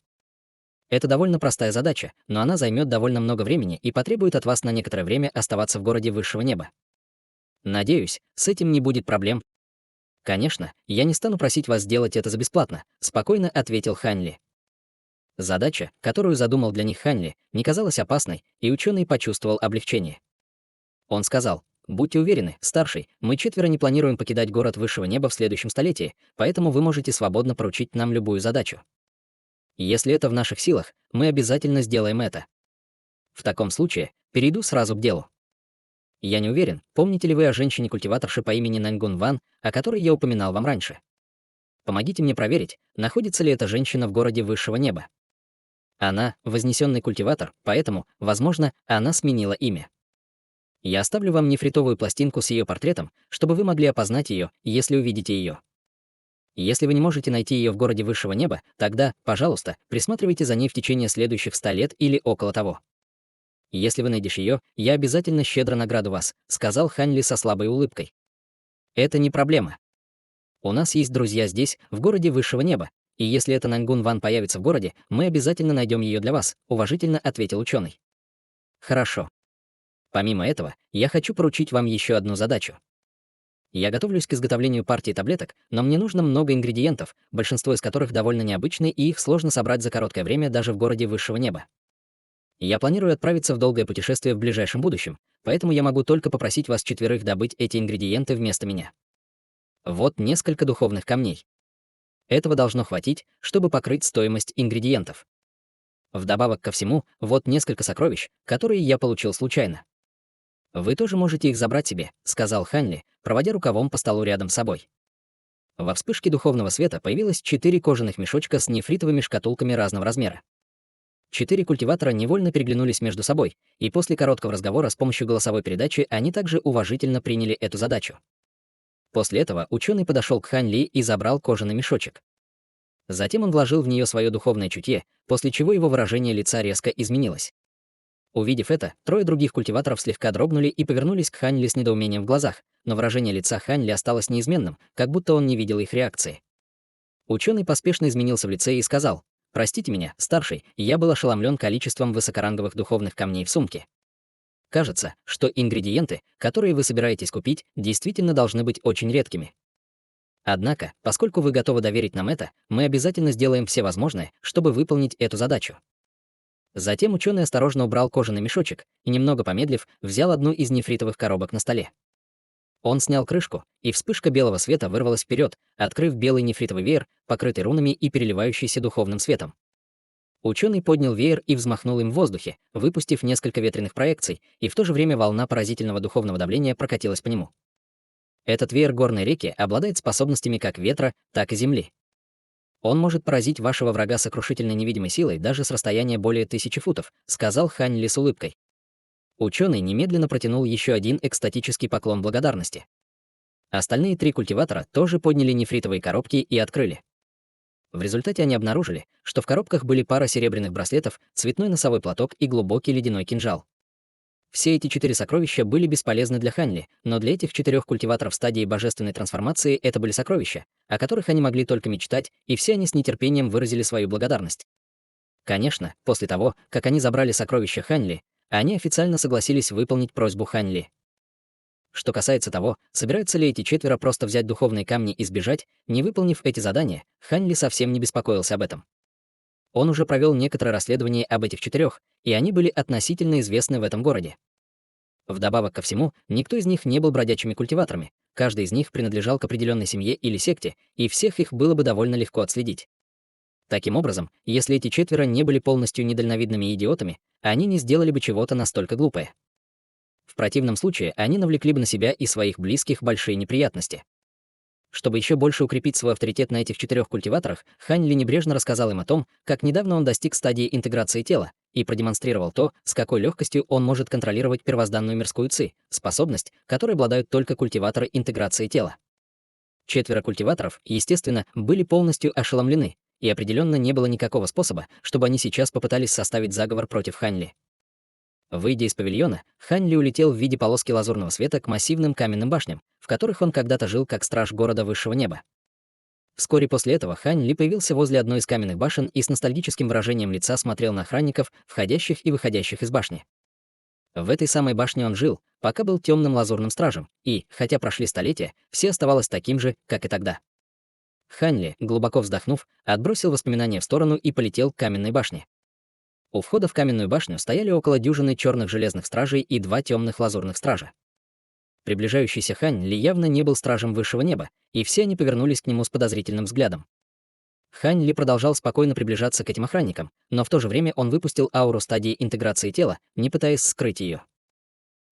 Это довольно простая задача, но она займет довольно много времени и потребует от вас на некоторое время оставаться в городе высшего неба. Надеюсь, с этим не будет проблем». «Конечно, я не стану просить вас сделать это за бесплатно», — спокойно ответил Хань Ли. Задача, которую задумал для них Хань Ли, не казалась опасной, и ученый почувствовал облегчение. Он сказал: «Будьте уверены, старший, мы четверо не планируем покидать город высшего неба в следующем столетии, поэтому вы можете свободно поручить нам любую задачу. Если это в наших силах, мы обязательно сделаем это. В таком случае, перейду сразу к делу. Я не уверен, помните ли вы о женщине-культиваторше по имени Наньгун Ван, о которой я упоминал вам раньше. Помогите мне проверить, находится ли эта женщина в городе высшего неба. Она — вознесенный культиватор, поэтому, возможно, она сменила имя. Я оставлю вам нефритовую пластинку с ее портретом, чтобы вы могли опознать ее, если увидите ее. Если вы не можете найти ее в городе высшего неба, тогда, пожалуйста, присматривайте за ней в течение следующих 100 лет или около того. Если вы найдешь ее, я обязательно щедро награду вас», — сказал Хань Ли со слабой улыбкой. «Это не проблема. У нас есть друзья здесь, в городе высшего неба, и если эта Наньгун Ван появится в городе, мы обязательно найдем ее для вас», — уважительно ответил ученый. «Хорошо. Помимо этого, я хочу поручить вам еще одну задачу. Я готовлюсь к изготовлению партии таблеток, но мне нужно много ингредиентов, большинство из которых довольно необычны, и их сложно собрать за короткое время даже в городе высшего неба. Я планирую отправиться в долгое путешествие в ближайшем будущем, поэтому я могу только попросить вас четверых добыть эти ингредиенты вместо меня. Вот несколько духовных камней. Этого должно хватить, чтобы покрыть стоимость ингредиентов. Вдобавок ко всему, вот несколько сокровищ, которые я получил случайно. Вы тоже можете их забрать себе, сказал Ханли, проводя рукавом по столу рядом с собой. Во вспышке духовного света появилось 4 кожаных мешочка с нефритовыми шкатулками разного размера. 4 культиватора невольно переглянулись между собой, и после короткого разговора с помощью голосовой передачи они также уважительно приняли эту задачу. После этого ученый подошел к Хань Ли и забрал кожаный мешочек. Затем он вложил в нее свое духовное чутье, после чего его выражение лица резко изменилось. Увидев это, 3 других культиваторов слегка дрогнули и повернулись к Хань Ли с недоумением в глазах, но выражение лица Хань Ли осталось неизменным, как будто он не видел их реакции. Ученый поспешно изменился в лице и сказал: «Простите меня, старший, я был ошеломлен количеством высокоранговых духовных камней в сумке. Кажется, что ингредиенты, которые вы собираетесь купить, действительно должны быть очень редкими. Однако, поскольку вы готовы доверить нам это, мы обязательно сделаем все возможное, чтобы выполнить эту задачу». Затем ученый осторожно убрал кожаный мешочек и, немного помедлив, взял одну из нефритовых коробок на столе. Он снял крышку, и вспышка белого света вырвалась вперед, открыв белый нефритовый веер, покрытый рунами и переливающийся духовным светом. Ученый поднял веер и взмахнул им в воздухе, выпустив несколько ветреных проекций, и в то же время волна поразительного духовного давления прокатилась по нему. Этот веер горной реки обладает способностями как ветра, так и земли. Он может поразить вашего врага сокрушительной невидимой силой даже с расстояния более 1000 футов, сказал Хань Ли с улыбкой. Ученый немедленно протянул еще один экстатический поклон благодарности. Остальные 3 культиватора тоже подняли нефритовые коробки и открыли. В результате они обнаружили, что в коробках были пара серебряных браслетов, цветной носовой платок и глубокий ледяной кинжал. Все эти 4 сокровища были бесполезны для Ханли, но для этих 4 культиваторов стадии божественной трансформации это были сокровища, о которых они могли только мечтать, и все они с нетерпением выразили свою благодарность. Конечно, после того, как они забрали сокровища Ханли, они официально согласились выполнить просьбу Ханли. Что касается того, собираются ли эти 4 просто взять духовные камни и сбежать, не выполнив эти задания, Ханли совсем не беспокоился об этом. Он уже провел некоторое расследование об этих 4, и они были относительно известны в этом городе. Вдобавок ко всему, никто из них не был бродячими культиваторами, каждый из них принадлежал к определенной семье или секте, и всех их было бы довольно легко отследить. Таким образом, если эти 4 не были полностью недальновидными идиотами, они не сделали бы чего-то настолько глупое. В противном случае они навлекли бы на себя и своих близких большие неприятности. Чтобы еще больше укрепить свой авторитет на этих 4 культиваторах, Хань Ли небрежно рассказал им о том, как недавно он достиг стадии интеграции тела, и продемонстрировал то, с какой легкостью он может контролировать первозданную мирскую ци, способность, которой обладают только культиваторы интеграции тела. 4 культиваторов, естественно, были полностью ошеломлены, и определенно не было никакого способа, чтобы они сейчас попытались составить заговор против Хань Ли. Выйдя из павильона, Хань Ли улетел в виде полоски лазурного света к массивным каменным башням, в которых он когда-то жил как страж города высшего неба. Вскоре после этого Хань Ли появился возле одной из каменных башен и с ностальгическим выражением лица смотрел на охранников, входящих и выходящих из башни. В этой самой башне он жил, пока был темным лазурным стражем, и, хотя прошли столетия, все оставалось таким же, как и тогда. Хань Ли, глубоко вздохнув, отбросил воспоминания в сторону и полетел к каменной башне. У входа в каменную башню стояли около дюжины черных железных стражей и 2 темных лазурных стража. Приближающийся Хань Ли явно не был стражем высшего неба, и все они повернулись к нему с подозрительным взглядом. Хань Ли продолжал спокойно приближаться к этим охранникам, но в то же время он выпустил ауру стадии интеграции тела, не пытаясь скрыть ее.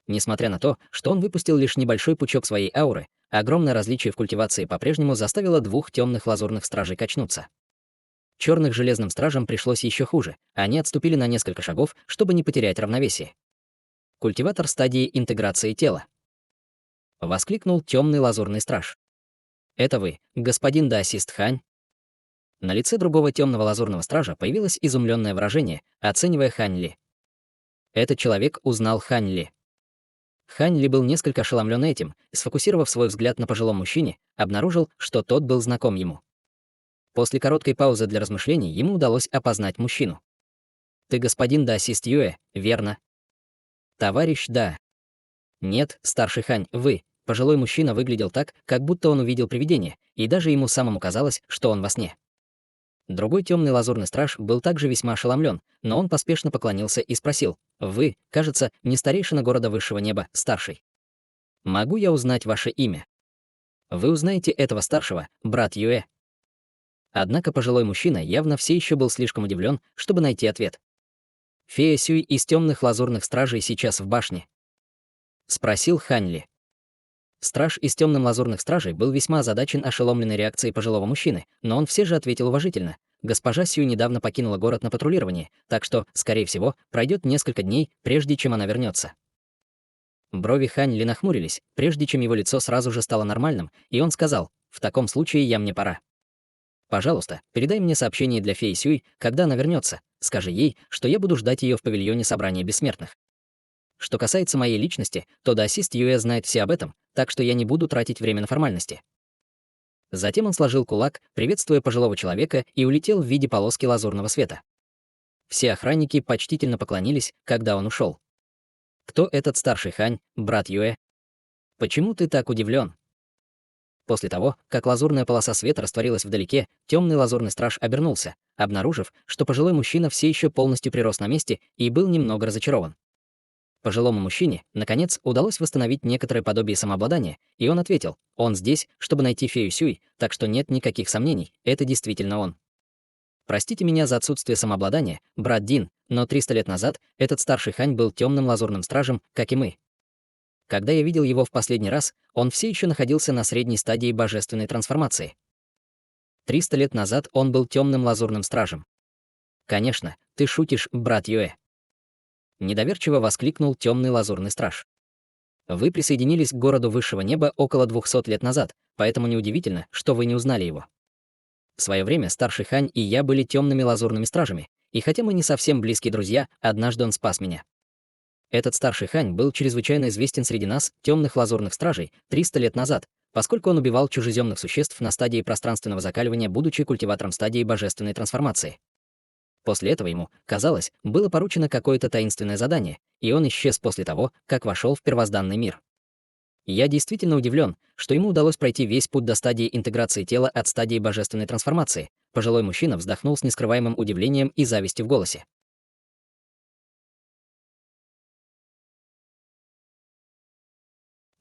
Несмотря на то, что он выпустил лишь небольшой пучок своей ауры, огромное различие в культивации по-прежнему заставило 2 темных лазурных стражей качнуться. Черных железным стражам пришлось еще хуже, они отступили на несколько шагов, чтобы не потерять равновесие. Культиватор стадии интеграции тела. Воскликнул темный лазурный страж. «Это вы, господин Даосист Хань?» На лице другого темного лазурного стража появилось изумленное выражение, оценивая Хань Ли. Этот человек узнал Хань Ли. Хань Ли был несколько ошеломлен этим, сфокусировав свой взгляд на пожилом мужчине, обнаружил, что тот был знаком ему. После короткой паузы для размышлений ему удалось опознать мужчину. «Ты господин Даосист Юэ, верно?» «Товарищ, да». «Нет, старший Хань, вы». Пожилой мужчина выглядел так, как будто он увидел привидение, и даже ему самому казалось, что он во сне. Другой темный лазурный страж был также весьма ошеломлен, но он поспешно поклонился и спросил: «Вы, кажется, не старейшина города высшего неба, старший. Могу я узнать ваше имя?» «Вы узнаете этого старшего, брат Юэ». Однако пожилой мужчина явно все еще был слишком удивлен, чтобы найти ответ. «Фея Сюй из темных лазурных стражей сейчас в башне?» — спросил Хань Ли. Страж из темным лазурных стражей был весьма озадачен ошеломленной реакцией пожилого мужчины, но он все же ответил уважительно. Госпожа Сью недавно покинула город на патрулирование, так что, скорее всего, пройдет несколько дней, прежде чем она вернется. Брови Хань Ли нахмурились, прежде чем его лицо сразу же стало нормальным, и он сказал: «В таком случае мне пора. Пожалуйста, передай мне сообщение для феи Сюй, когда она вернется. Скажи ей, что я буду ждать ее в павильоне собрания бессмертных. Что касается моей личности, то Даосист Юэ знает все об этом, так что я не буду тратить время на формальности». Затем он сложил кулак, приветствуя пожилого человека, и улетел в виде полоски лазурного света. Все охранники почтительно поклонились, когда он ушел. «Кто этот старший Хань, брат Юэ? Почему ты так удивлен?» После того, как лазурная полоса света растворилась вдалеке, темный лазурный страж обернулся, обнаружив, что пожилой мужчина все еще полностью прирос на месте и был немного разочарован. Пожилому мужчине, наконец, удалось восстановить некоторое подобие самообладания, и он ответил: «Он здесь, чтобы найти фею Сюй, так что нет никаких сомнений, это действительно он. Простите меня за отсутствие самообладания, брат Дин, но 300 лет назад этот старший Хань был темным лазурным стражем, как и мы. Когда я видел его в последний раз, он все еще находился на средней стадии божественной трансформации. 300 лет назад он был темным лазурным стражем. Конечно, ты шутишь, брат Юэ». Недоверчиво воскликнул темный лазурный страж. «Вы присоединились к городу высшего неба около 200 лет назад, поэтому неудивительно, что вы не узнали его. В свое время старший Хань и я были темными лазурными стражами, и хотя мы не совсем близкие друзья, однажды он спас меня. Этот старший Хань был чрезвычайно известен среди нас, темных лазурных стражей, 300 лет назад, поскольку он убивал чужеземных существ на стадии пространственного закаливания, будучи культиватором стадии божественной трансформации. После этого ему, казалось, было поручено какое-то таинственное задание, и он исчез после того, как вошел в первозданный мир. Я действительно удивлен, что ему удалось пройти весь путь до стадии интеграции тела от стадии божественной трансформации. Пожилой мужчина вздохнул с нескрываемым удивлением и завистью в голосе.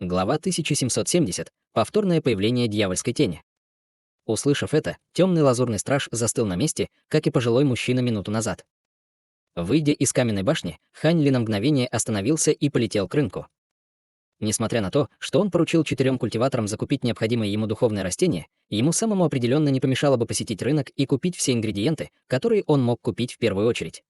Глава 1770. Повторное появление дьявольской тени. Услышав это, темный лазурный страж застыл на месте, как и пожилой мужчина минуту назад. Выйдя из каменной башни, Хань Ли на мгновение остановился и полетел к рынку. Несмотря на то, что он поручил 4 культиваторам закупить необходимые ему духовные растения, ему самому определенно не помешало бы посетить рынок и купить все ингредиенты, которые он мог купить в первую очередь.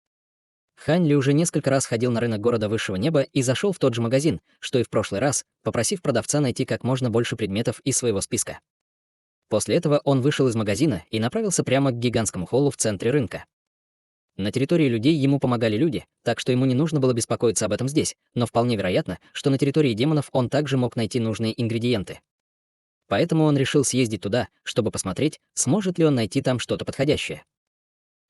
Хань Ли уже несколько раз ходил на рынок города высшего неба и зашел в тот же магазин, что и в прошлый раз, попросив продавца найти как можно больше предметов из своего списка. После этого он вышел из магазина и направился прямо к гигантскому холлу в центре рынка. На территории людей ему помогали люди, так что ему не нужно было беспокоиться об этом здесь, но вполне вероятно, что на территории демонов он также мог найти нужные ингредиенты. Поэтому он решил съездить туда, чтобы посмотреть, сможет ли он найти там что-то подходящее.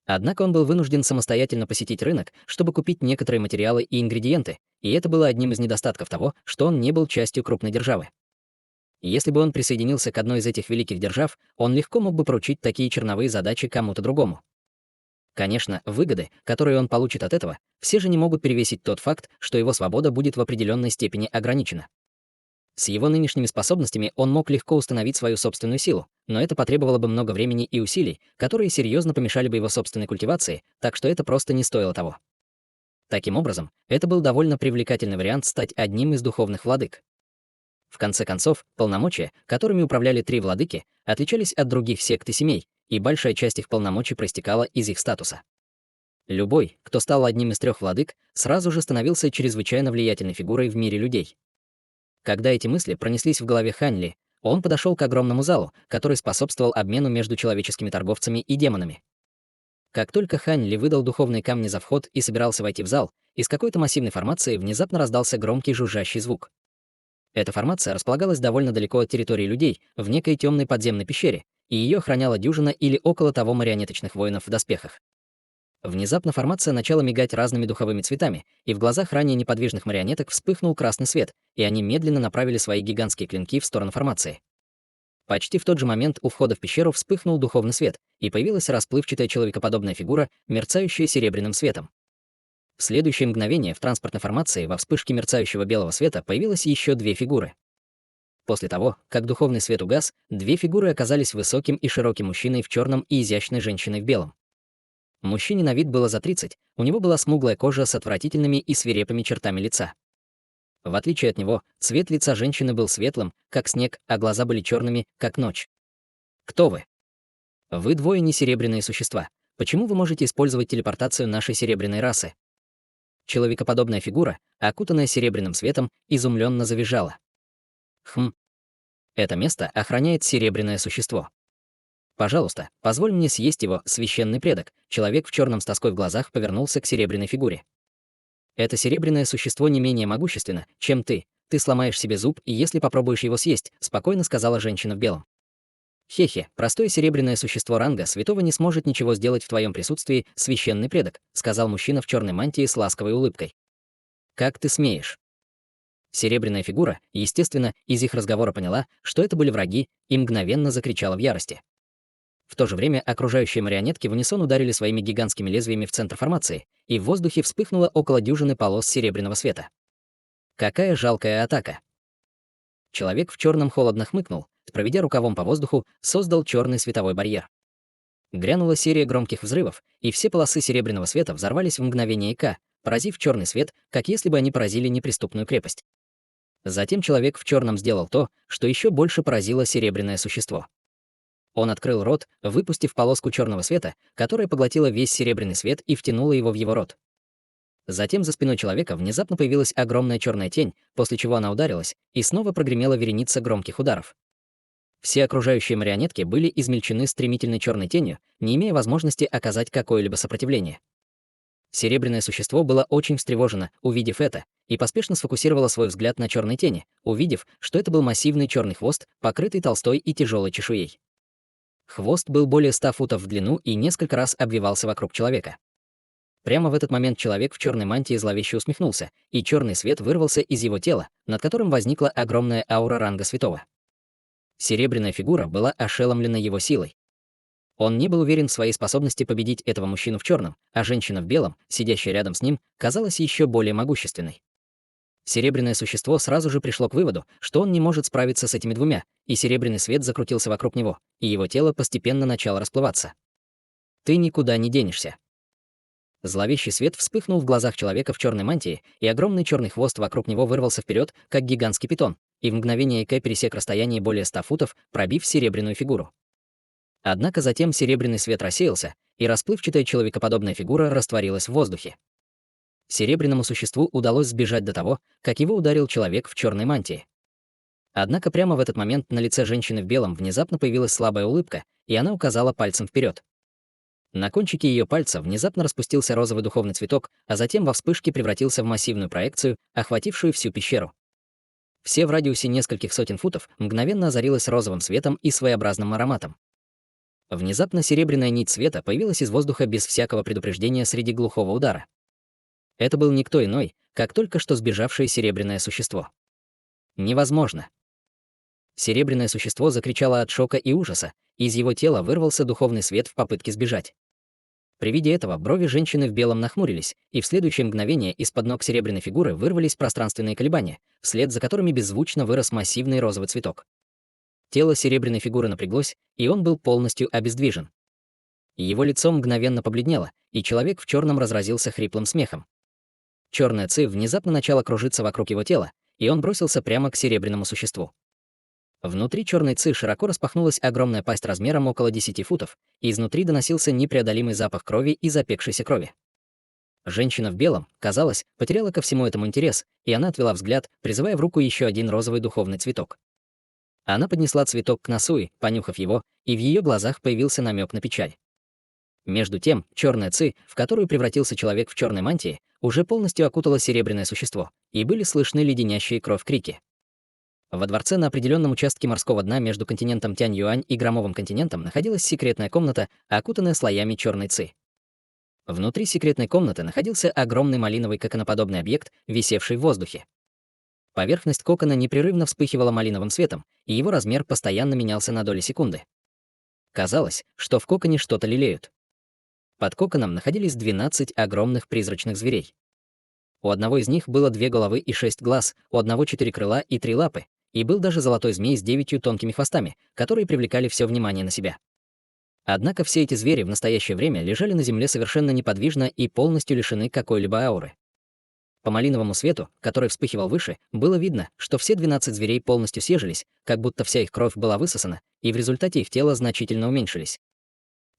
Однако он был вынужден самостоятельно посетить рынок, чтобы купить некоторые материалы и ингредиенты, и это было одним из недостатков того, что он не был частью крупной державы. Если бы он присоединился к одной из этих великих держав, он легко мог бы поручить такие черновые задачи кому-то другому. Конечно, выгоды, которые он получит от этого, все же не могут перевесить тот факт, что его свобода будет в определенной степени ограничена. С его нынешними способностями он мог легко установить свою собственную силу, но это потребовало бы много времени и усилий, которые серьезно помешали бы его собственной культивации, так что это просто не стоило того. Таким образом, это был довольно привлекательный вариант стать одним из духовных владык. В конце концов, полномочия, которыми управляли 3 владыки, отличались от других сект и семей, и большая часть их полномочий проистекала из их статуса. Любой, кто стал одним из 3 владык, сразу же становился чрезвычайно влиятельной фигурой в мире людей. Когда эти мысли пронеслись в голове Хань Ли, он подошел к огромному залу, который способствовал обмену между человеческими торговцами и демонами. Как только Хань Ли выдал духовные камни за вход и собирался войти в зал, из какой-то массивной формации внезапно раздался громкий жужжащий звук. Эта формация располагалась довольно далеко от территории людей, в некой темной подземной пещере, и ее охраняла дюжина или около того марионеточных воинов в доспехах. Внезапно формация начала мигать разными духовыми цветами, и в глазах ранее неподвижных марионеток вспыхнул красный свет, и они медленно направили свои гигантские клинки в сторону формации. Почти в тот же момент у входа в пещеру вспыхнул духовный свет, и появилась расплывчатая человекоподобная фигура, мерцающая серебряным светом. В следующее мгновение в транспортной формации во вспышке мерцающего белого света появилось еще две фигуры. После того, как духовный свет угас, две фигуры оказались высоким и широким мужчиной в черном и изящной женщиной в белом. Мужчине на вид было за 30, у него была смуглая кожа с отвратительными и свирепыми чертами лица. В отличие от него, цвет лица женщины был светлым, как снег, а глаза были черными, как ночь. Кто вы? Вы двое не серебряные существа. Почему вы можете использовать телепортацию нашей серебряной расы? Человекоподобная фигура, окутанная серебряным светом, изумленно завизжала. Это место охраняет серебряное существо. Пожалуйста, позволь мне съесть его, священный предок. Человек в черном с тоской в глазах повернулся к серебряной фигуре. Это серебряное существо не менее могущественно, чем ты. Ты сломаешь себе зуб, и если попробуешь его съесть, спокойно сказала женщина в белом. Хе-хе, простое серебряное существо ранга святого не сможет ничего сделать в твоем присутствии, священный предок, сказал мужчина в черной мантии с ласковой улыбкой. Как ты смеешь? Серебряная фигура, естественно, из их разговора поняла, что это были враги, и мгновенно закричала в ярости. В то же время окружающие марионетки в унисон ударили своими гигантскими лезвиями в центр формации, и в воздухе вспыхнуло около дюжины полос серебряного света. Какая жалкая атака! Человек в черном холодно хмыкнул, проведя рукавом по воздуху, создал черный световой барьер. Грянула серия громких взрывов, и все полосы серебряного света взорвались в мгновение ока, поразив черный свет, как если бы они поразили неприступную крепость. Затем человек в черном сделал то, что еще больше поразило серебряное существо. Он открыл рот, выпустив полоску черного света, которая поглотила весь серебряный свет и втянула его в его рот. Затем за спиной человека внезапно появилась огромная черная тень, после чего она ударилась, и снова прогремела вереница громких ударов. Все окружающие марионетки были измельчены стремительной черной тенью, не имея возможности оказать какое-либо сопротивление. Серебряное существо было очень встревожено, увидев это, и поспешно сфокусировало свой взгляд на черной тени, увидев, что это был массивный черный хвост, покрытый толстой и тяжелой чешуей. Хвост был более 100 футов в длину и несколько раз обвивался вокруг человека. Прямо в этот момент человек в черной мантии зловеще усмехнулся, и черный свет вырвался из его тела, над которым возникла огромная аура ранга святого. Серебряная фигура была ошеломлена его силой. Он не был уверен в своей способности победить этого мужчину в черном, а женщина в белом, сидящая рядом с ним, казалась еще более могущественной. Серебряное существо сразу же пришло к выводу, что он не может справиться с этими двумя, и серебряный свет закрутился вокруг него, и его тело постепенно начало расплываться. «Ты никуда не денешься». Зловещий свет вспыхнул в глазах человека в черной мантии, и огромный черный хвост вокруг него вырвался вперед, как гигантский питон, и в мгновение ока пересек расстояние более 100 футов, пробив серебряную фигуру. Однако затем серебряный свет рассеялся, и расплывчатая человекоподобная фигура растворилась в воздухе. Серебряному существу удалось сбежать до того, как его ударил человек в черной мантии. Однако прямо в этот момент на лице женщины в белом внезапно появилась слабая улыбка, и она указала пальцем вперед. На кончике ее пальца внезапно распустился розовый духовный цветок, а затем во вспышке превратился в массивную проекцию, охватившую всю пещеру. Все в радиусе нескольких сотен футов мгновенно озарилось розовым светом и своеобразным ароматом. Внезапно серебряная нить света появилась из воздуха без всякого предупреждения среди глухого удара. Это был никто иной, как только что сбежавшее серебряное существо. Невозможно. Серебряное существо закричало от шока и ужаса, и из его тела вырвался духовный свет в попытке сбежать. При виде этого брови женщины в белом нахмурились, и в следующее мгновение из-под ног серебряной фигуры вырвались пространственные колебания, вслед за которыми беззвучно вырос массивный розовый цветок. Тело серебряной фигуры напряглось, и он был полностью обездвижен. Его лицо мгновенно побледнело, и человек в черном разразился хриплым смехом. Черная ци внезапно начала кружиться вокруг его тела, и он бросился прямо к серебряному существу. Внутри черной ци широко распахнулась огромная пасть размером около 10 футов, и изнутри доносился непреодолимый запах крови и запекшейся крови. Женщина в белом, казалось, потеряла ко всему этому интерес, и она отвела взгляд, призывая в руку еще один розовый духовный цветок. Она поднесла цветок к носу и, понюхав его, и в ее глазах появился намек на печаль. Между тем, черная ци, в которую превратился человек в черной мантии, уже полностью окутала серебряное существо, и были слышны леденящие кровь крики. Во дворце на определенном участке морского дна между континентом Тянь-Юань и Громовым континентом находилась секретная комната, окутанная слоями черной ци. Внутри секретной комнаты находился огромный малиновый коконоподобный объект, висевший в воздухе. Поверхность кокона непрерывно вспыхивала малиновым светом, и его размер постоянно менялся на доли секунды. Казалось, что в коконе что-то лелеют. Под коконом находились 12 огромных призрачных зверей. У одного из них было 2 головы и 6 глаз, у одного 4 крыла и 3 лапы, и был даже золотой змей с 9 тонкими хвостами, которые привлекали все внимание на себя. Однако все эти звери в настоящее время лежали на земле совершенно неподвижно и полностью лишены какой-либо ауры. По малиновому свету, который вспыхивал выше, было видно, что все 12 зверей полностью съежились, как будто вся их кровь была высосана, и в результате их тела значительно уменьшились.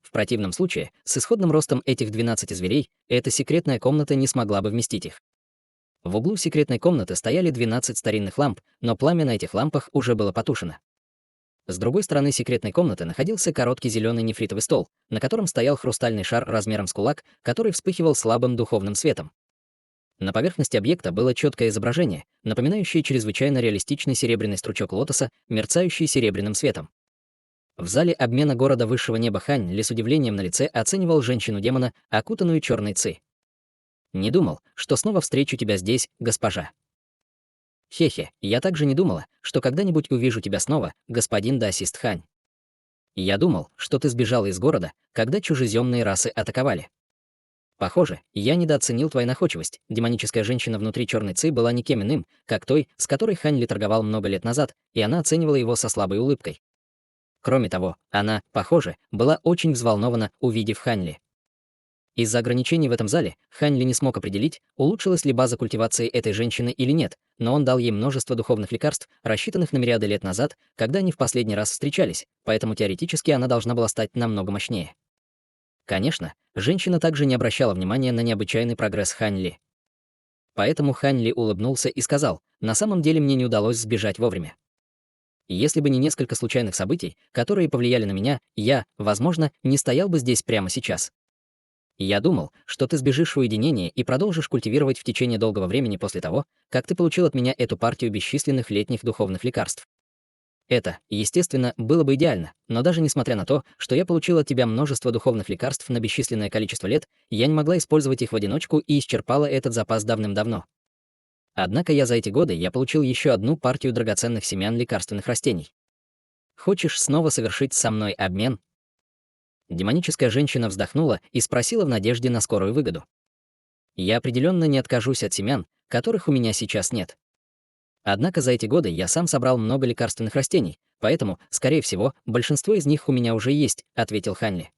В противном случае, с исходным ростом этих 12 зверей, эта секретная комната не смогла бы вместить их. В углу секретной комнаты стояли 12 старинных ламп, но пламя на этих лампах уже было потушено. С другой стороны секретной комнаты находился короткий зеленый нефритовый стол, на котором стоял хрустальный шар размером с кулак, который вспыхивал слабым духовным светом. На поверхности объекта было четкое изображение, напоминающее чрезвычайно реалистичный серебряный стручок лотоса, мерцающий серебряным светом. В зале обмена города высшего неба Хань Ли с удивлением на лице оценивал женщину-демона, окутанную черной ци. «Не думал, что снова встречу тебя здесь, госпожа». «Хе-хе, я также не думала, что когда-нибудь увижу тебя снова, господин Даосист Хань. Я думал, что ты сбежала из города, когда чужеземные расы атаковали. Похоже, я недооценил твою находчивость. Демоническая женщина внутри черной ци была никем иным, как той, с которой Хань Ли торговал много лет назад, и она оценивала его со слабой улыбкой. Кроме того, она, похоже, была очень взволнована, увидев Хань Ли. Из-за ограничений в этом зале Хань Ли не смог определить, улучшилась ли база культивации этой женщины или нет, но он дал ей множество духовных лекарств, рассчитанных на мириады лет назад, когда они в последний раз встречались, поэтому теоретически она должна была стать намного мощнее. Конечно, женщина также не обращала внимания на необычайный прогресс Хань Ли. Поэтому Хань Ли улыбнулся и сказал: «На самом деле мне не удалось сбежать вовремя. Если бы не несколько случайных событий, которые повлияли на меня, я, возможно, не стоял бы здесь прямо сейчас. Я думал, что ты сбежишь в уединение и продолжишь культивировать в течение долгого времени после того, как ты получил от меня эту партию бесчисленных летних духовных лекарств. Это, естественно, было бы идеально, но даже несмотря на то, что я получил от тебя множество духовных лекарств на бесчисленное количество лет, я не могла использовать их в одиночку и исчерпала этот запас давным-давно. Однако я за эти годы я получил еще одну партию драгоценных семян лекарственных растений. Хочешь снова совершить со мной обмен?» Демоническая женщина вздохнула и спросила в надежде на скорую выгоду. «Я определенно не откажусь от семян, которых у меня сейчас нет. Однако за эти годы я сам собрал много лекарственных растений, поэтому, скорее всего, большинство из них у меня уже есть», — ответил Хань Ли.